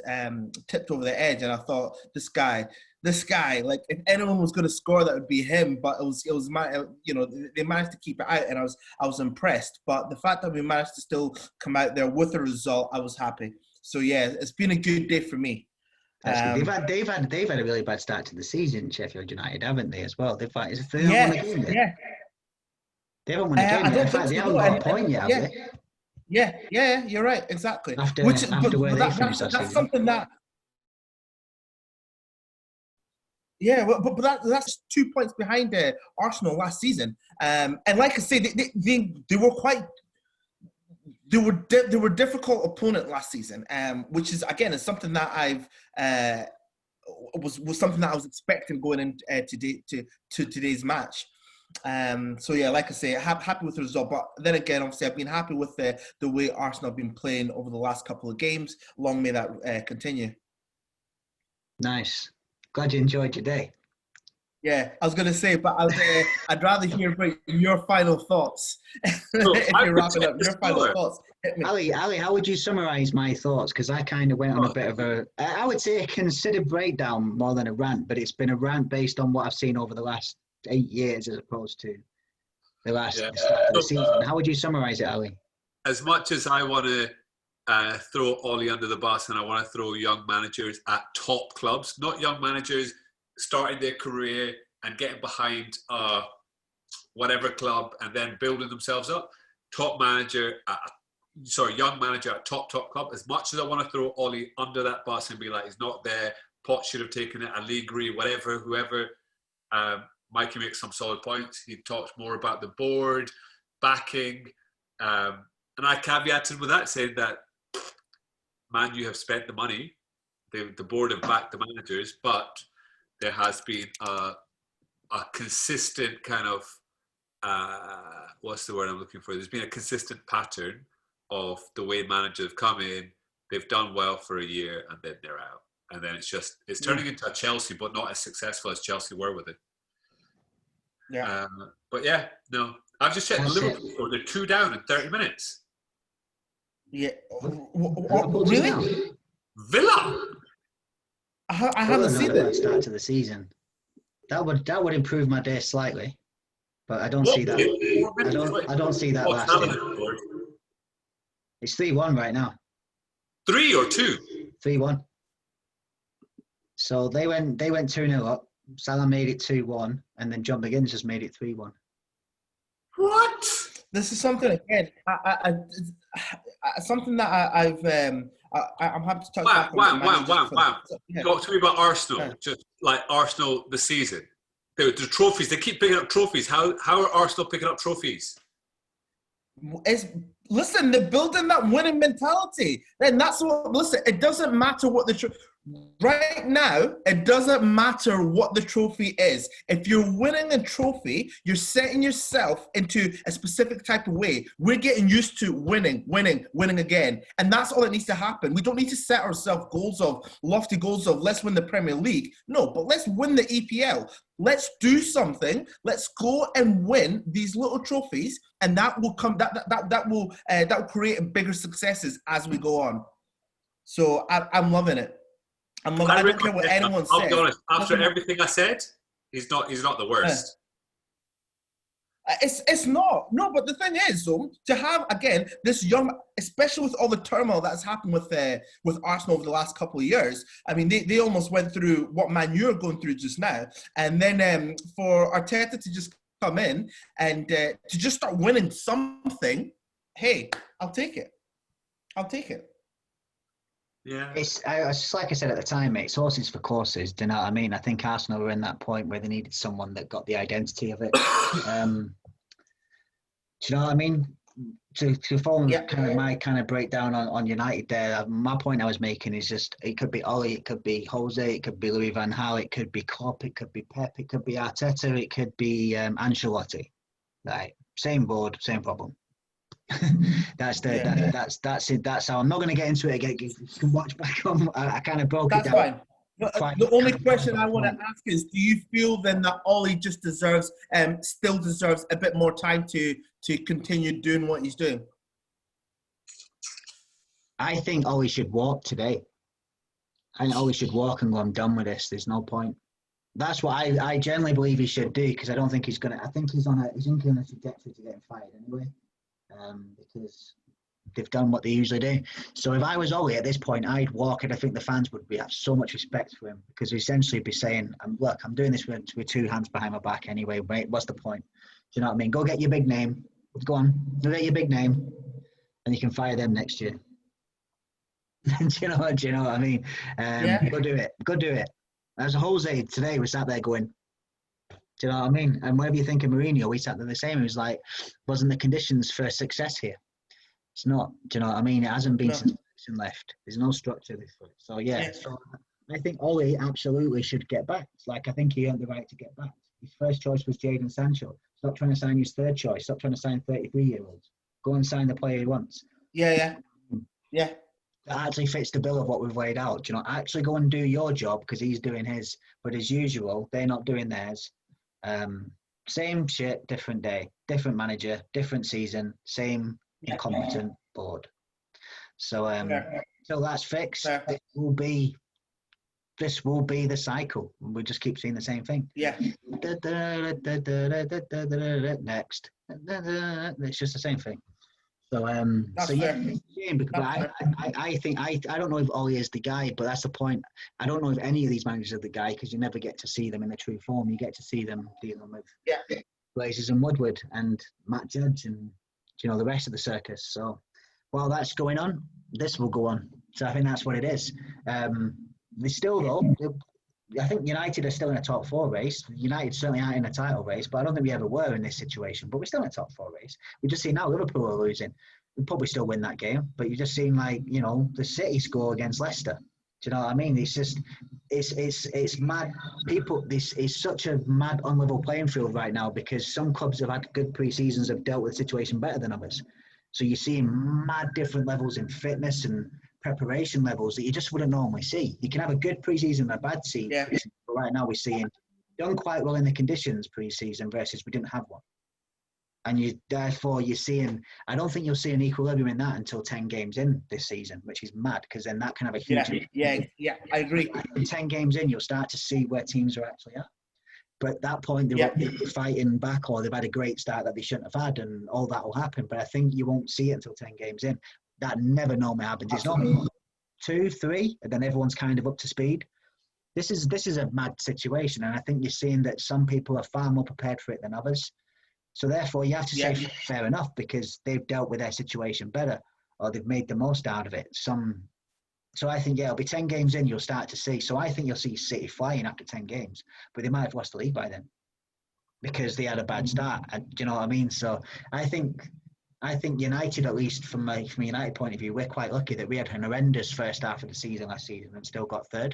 tipped over the edge. And I thought, this guy, like if anyone was going to score, that would be him. But it was they managed to keep it out, and I was impressed. But the fact that we managed to still come out there with a result, I was happy. So yeah, it's been a good day for me. They've had a really bad start to the season, Sheffield United, haven't they, as well? They haven't won a game yet. They haven't won a game yet. In fact, they haven't got a point yet, have they? Yeah, you're right, exactly. After where they finished that season. That's something that. Yeah, but that's 2 points behind Arsenal last season. And like I say, they were quite. They were a difficult opponent last season, which is again is something that I've was something that I was expecting going into today's match. So yeah, like I say, happy with the result. But then again, obviously, I've been happy with the way Arsenal have been playing over the last couple of games. Long may that continue. Nice. Glad you enjoyed your day. Yeah, I was going to say, but I'd rather hear about your final thoughts. If you're wrapping up, your final thoughts. Ali, how would you summarise my thoughts? Because I kind of went on a bit of I would say a considered breakdown more than a rant, but it's been a rant based on what I've seen over the last 8 years as opposed to the start of the season. How would you summarise it, Ali? As much as I want to throw Ollie under the bus and I want to throw young managers at top clubs, not young managers starting their career and getting behind whatever club and then building themselves up. Young manager at top club. As much as I want to throw Ollie under that bus and be like, he's not there, Pot should have taken it, Allegri, whoever. Mikey makes some solid points. He talks more about the board, backing. And I caveated with that, saying that, man, you have spent the money. The board have backed the managers, but there has been a consistent kind of, what's the word I'm looking for? There's been a consistent pattern of the way managers have come in, they've done well for a year, and then they're out. And then it's turning into a Chelsea, but not as successful as Chelsea were with it. Yeah. But yeah, no. I've just checked Liverpool. They're 2 down in 30 minutes. Yeah. Really? Villa. I haven't seen that start to the season. That would improve my day slightly, but I don't see that. I don't see that lasting. It's 3-1 right now. 3 or 2? 3-1. So they went 2-0 up. Salah made it 2-1, and then John McGinn's just made it 3-1. What? This is something again. Something that I'm happy to talk about. Wow. Talk to me about Arsenal. Just like Arsenal this season. The trophies. They keep picking up trophies. How are Arsenal picking up trophies? Listen, they're building that winning mentality. And that's what. Listen, it doesn't matter what the right now. It doesn't matter what the trophy is. If you're winning a trophy, you're setting yourself into a specific type of way. We're getting used to winning again, and that's all that needs to happen. We don't need to set ourselves lofty goals of let's win the Premier League. No, but let's win the EPL. Let's do something. Let's go and win these little trophies, and that will come. That will create bigger successes as we go on. So I'm loving it. I don't care what anyone says. I'll be honest. After everything I said, he's not the worst. It's not. No, but the thing is, though, to have again this young, especially with all the turmoil that's happened with Arsenal over the last couple of years. I mean, they almost went through what Man U are going through just now, and then for Arteta to just come in and to just start winning something, hey, I'll take it. Yeah. It's like I said at the time, mate, it's horses for courses. Do you know what I mean? I think Arsenal were in that point where they needed someone that got the identity of it. Do you know what I mean? To follow kind of my kind of breakdown on United there, my point I was making is just it could be Ollie, it could be Jose, it could be Louis van Gaal, it could be Klopp, it could be Pep, it could be Arteta, it could be Ancelotti. Right, same board, same problem. That's it. That's how I'm not going to get into it again. You can watch back on. I kind of broke it down. Fine. The only question I want to ask is, do you feel then that Ollie just still deserves a bit more time to continue doing what he's doing? I think Ollie should walk today. I think Ollie should walk and go, I'm done with this. There's no point. That's what I generally believe he should do, because I don't think he's going to. I think he's on a trajectory to getting fired anyway, because they've done what they usually do. So if I was Ollie at this point, I'd walk, and I think the fans would have so much respect for him, because essentially be saying, look, I'm doing this with two hands behind my back anyway, mate. What's the point? Do you know what I mean? Go get your big name. Go on. Go get your big name, and you can fire them next year. do you know what I mean? Go do it. As Jose today was sat there going, do you know what I mean? And whatever you think of Mourinho, we sat there the same. He was like, wasn't the conditions for success here? It's not. Do you know what I mean? It hasn't been since Ferguson left. There's no structure this foot. So so I think Ollie absolutely should get back. Like, I think he earned the right to get back. His first choice was Jadon Sancho. Stop trying to sign his third choice. Stop trying to sign 33-year-olds. Go and sign the player he wants. Yeah. That actually fits the bill of what we've laid out. Do you know, actually go and do your job, because he's doing his. But as usual, they're not doing theirs. Same shit, different day, different manager, different season, same incompetent board. So until that's fixed, this will be the cycle. We just keep seeing the same thing. Yeah. Next. It's just the same thing. So That's it's fair. a shame, because I think I don't know if Ollie is the guy, but that's the point. I don't know if any of these managers are the guy, because you never get to see them in their true form. You get to see them dealing with Glazers and Woodward and Matt Judge and the rest of the circus. So while that's going on, this will go on. So I think that's what it is. They still, though, I think United are still in a top 4 race. United certainly aren't in a title race, but I don't think we ever were in this situation. But we're still in a top 4 race. We just see now Liverpool are losing. We'll probably still win that game, but you just seen the City score against Leicester. Do you know what I mean? It's just, it's mad. People, this is such a mad, unlevel playing field right now, because some clubs have had good pre-seasons, have dealt with the situation better than others. So you're seeing mad different levels in fitness and preparation levels that you just wouldn't normally see. You can have a good pre-season and a bad season, but right now we're seeing done quite well in the conditions pre-season versus we didn't have one. And you're seeing, I don't think you'll see an equilibrium in that until 10 games in this season, which is mad, because then that can have a huge... Yeah, I agree. In 10 games in, you'll start to see where teams are actually at. But at that point, they're fighting back, or they've had a great start that they shouldn't have had, and all that will happen. But I think you won't see it until 10 games in. That never normally happens. It's normally 2, 3, and then everyone's kind of up to speed. This is a mad situation, and I think you're seeing that some people are far more prepared for it than others. So therefore, you have to say fair enough, because they've dealt with their situation better, or they've made the most out of it. So I think, it'll be 10 games in, you'll start to see. So I think you'll see City flying after 10 games, but they might have lost the league by then, because they had a bad start. Do you know what I mean? So I think United, at least from a United point of view, we're quite lucky that we had an horrendous first half of the season last season and still got third.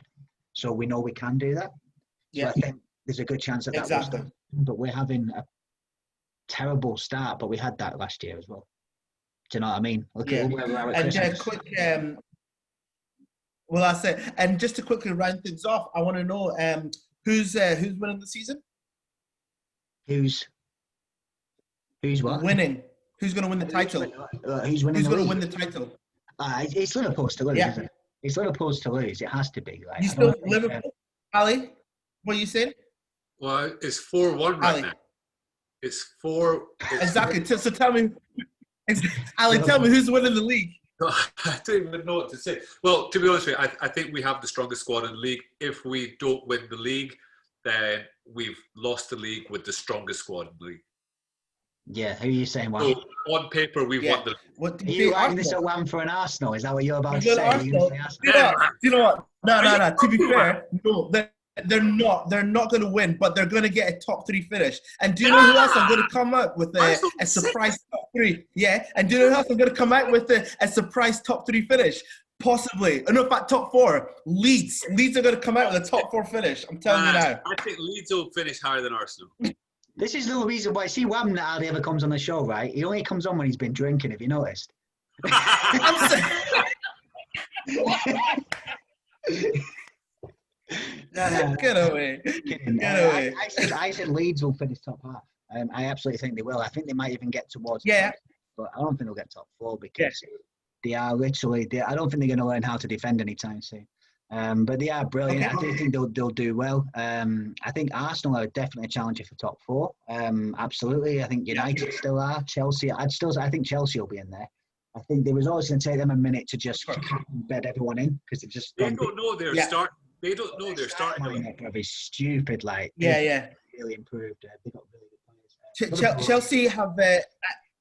So we know we can do that. So I think there's a good chance that will start. But we're having a terrible start, but we had that last year as well. Do you know what I mean? Look at where we are at Christmas. Well, that's it. And just to quickly round things off, I want to know who's winning the season? Who's what? Winning. Who's going to win the title? Who's winning? Who's going to win the title? It's Liverpool's to lose, isn't it? It's Liverpool's to lose. It has to be. Like, you still Liverpool, Ali? What are you saying? Well, it's 4-1 right now. It's 4. Exactly. So tell me, Ali, tell me who's winning the league. I don't even know what to say. Well, to be honest with you, I think we have the strongest squad in the league. If we don't win the league, then we've lost the league with the strongest squad in the league. Yeah, who are you saying? So on paper, we've won the league. Are you writing this a wham for an Arsenal? Is that what you're about to say? Arsenal? Do you know what? No. To be fair, no. They're not going to win, but they're going to get a top 3 finish. And do you know who else I'm going to come out with a surprise top 3? Yeah. And do you know who else I'm going to come out with a surprise top 3 finish? Possibly. And in fact, top 4. Leeds are going to come out with a top 4 finish. I'm telling you now. I think Leeds will finish higher than Arsenal. This is the reason why. See, Wham that hardly ever comes on the show, right? He only comes on when he's been drinking. Have you noticed? Get away. Kidding. Get away. I said Leeds will finish top half. I absolutely think they will. I think they might even get towards Yeah. top, but I don't think they'll get top 4 because Yeah. they are literally. I don't think they're going to learn how to defend anytime soon. But they are brilliant. Okay. I do think they'll do well. I think Arsenal are definitely a challenger for top 4. Absolutely. I think United still are. Chelsea. I think Chelsea will be in there. I think there was always going to take them a minute to just bed everyone in because they've just. They don't know they're starting. They don't know they're starting. Lineup is stupid. Like really improved. They got really good players. Chelsea have.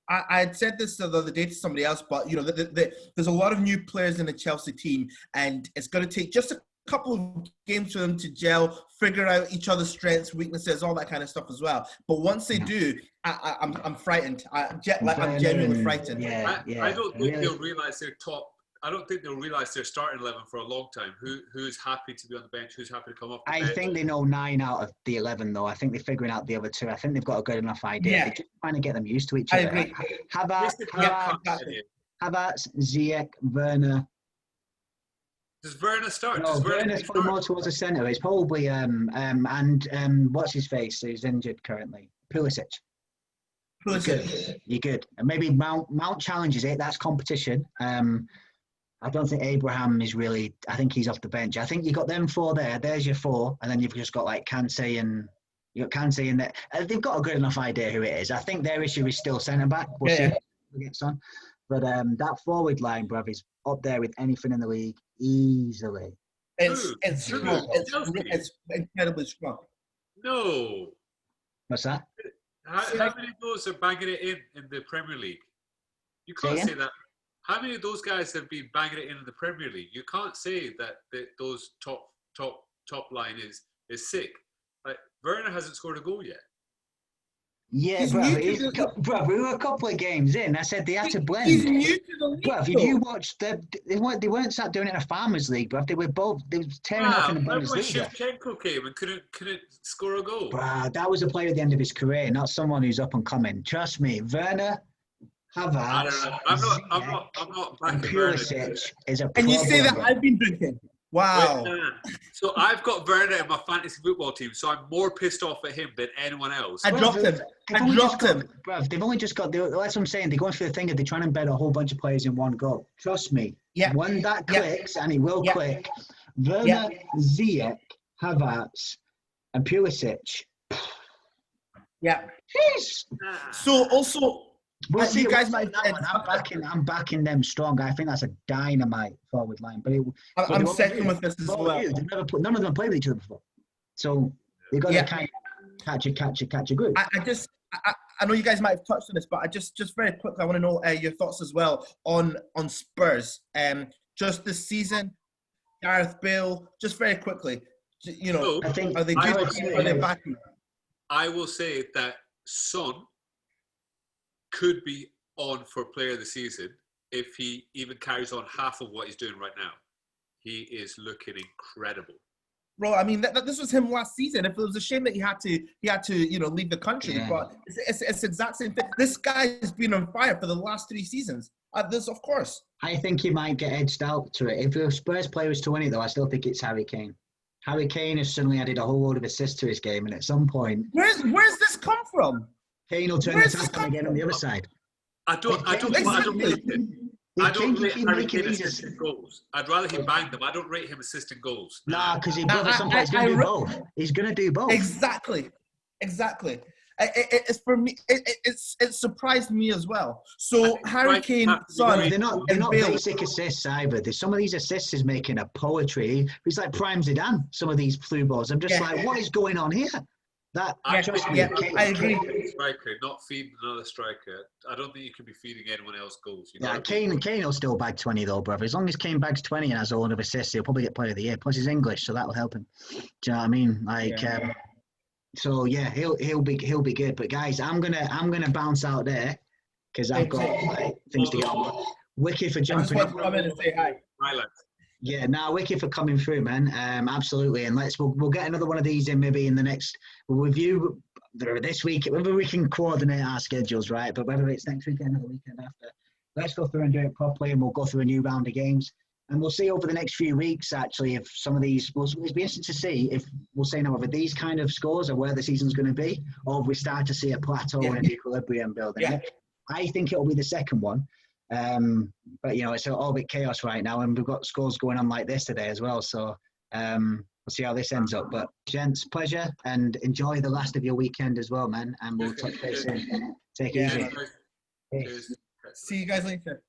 I had said this the other day to somebody else, but you know, there's a lot of new players in the Chelsea team, and it's going to take just a couple of games for them to gel, figure out each other's strengths, weaknesses, all that kind of stuff as well. But once they do, I'm frightened. I'm genuinely frightened. I don't think they'll realize they're top. I don't think they'll realize they're starting 11 for a long time. Who's happy to be on the bench? Who's happy to come off the bench? I think they know 9 out of the 11, though. I think they're figuring out the other 2. I think they've got a good enough idea. Yeah. They're just trying to get them used to each other. I agree. Havertz, Ziyech, Werner. Does Werner start? No, Werner's probably more towards the centre. It's probably what's his face who's injured currently? Pulisic. You're good. And maybe Mount challenges it. That's competition. I don't think Abraham is really. I think he's off the bench. I think you got them 4 there. There's your 4, and then you've just got like Kante and you got Kante in there. They've got a good enough idea who it is. I think their issue is still centre back. We'll see who gets on. But that forward line, bruv, is up there with anything in the league easily. It's strong. It's incredibly strong. No. What's that? How many of those are banging it in the Premier League? You can't say that. How many of those guys have been banging it in the Premier League? You can't say that those top line is sick. Like Werner hasn't scored a goal yet. Yeah, bro, we were a couple of games in. I said they had to blend. He's new to the league. Bro, if you watched they weren't sat doing it in a Farmers League, bro. They were tearing up in the Bundesliga. Shevchenko came and couldn't score a goal. Bro, that was a player at the end of his career, not someone who's up and coming. Trust me, Werner. Havertz, I don't know. I'm not and Pulisic is a problem. And you say that I've been drinking. Wow. So I've got Werner in my fantasy football team, so I'm more pissed off at him than anyone else. I dropped him. Bruv, they've only just got, that's what I'm saying, they're going through the thing of they're trying to embed a whole bunch of players in one go. Trust me. Yeah. When that clicks, and it will click, Werner, Ziyech, Havertz, and Pulisic. Yeah. Jeez. So also, you guys might. I'm backing them strong. I think that's a dynamite forward line. But I'm second with this as well. None of them played with each other before, so they've got to kind of catch a group. I know you guys might have touched on this, but I just very quickly, I want to know your thoughts as well on Spurs. Just this season, Gareth Bale. Just very quickly, you know, I think, are they good? Are they backing? I will say that Son could be on for player of the season if he even carries on half of what he's doing right now. He is looking incredible. Bro, I mean, this was him last season. If it was a shame that he had to, you know, leave the country, but it's the exact same thing. This guy has been on fire for the last 3 seasons. This, of course. I think he might get edged out to it. If a Spurs player was to win it, though, I still think it's Harry Kane. Harry Kane has suddenly added a whole load of assists to his game, and at some point, where's this come from? Kane will turn the tap on again on the other side. I don't rate Harry Kane assisting goals. I'd rather he bang them. I don't rate him assisting goals. Nah, because sometimes he's going to do both. He's going to do both. Exactly. It's for me. It surprised me as well. So Harry Kane, Son, they're not basic assists either. There's some of these assists is making a poetry. He's like prime Zidane. Some of these through balls. I'm just like, what is going on here? I agree. Striker, not feeding another striker. I don't think you can be feeding anyone else goals. Kane will still bag 20 though, brother. As long as Kane bags 20 and has a lot of assists, he'll probably get player of the year. Plus he's English, so that'll help him. Do you know what I mean? So yeah, he'll be good. But guys, I'm gonna bounce out there because I've got things to get on. Wicked for jumping. I just want to come in and say hi. Yeah, wicked for coming through, man. Absolutely, and we'll get another one of these in maybe in the next. We'll review this week, whether we can coordinate our schedules, right? But whether it's next weekend or the weekend after, let's go through and do it properly, and we'll go through a new round of games. And we'll see over the next few weeks, actually, if some of these, it'll be interesting to see if we'll say now whether these kind of scores are where the season's going to be, or if we start to see a plateau and an equilibrium building. Yeah. I think it'll be the second one. But, it's all a bit chaos right now, and we've got scores going on like this today as well. So we'll see how this ends up. But, gents, pleasure, and enjoy the last of your weekend as well, man. And we'll touch base soon. Take it easy. Cheers. See you guys later.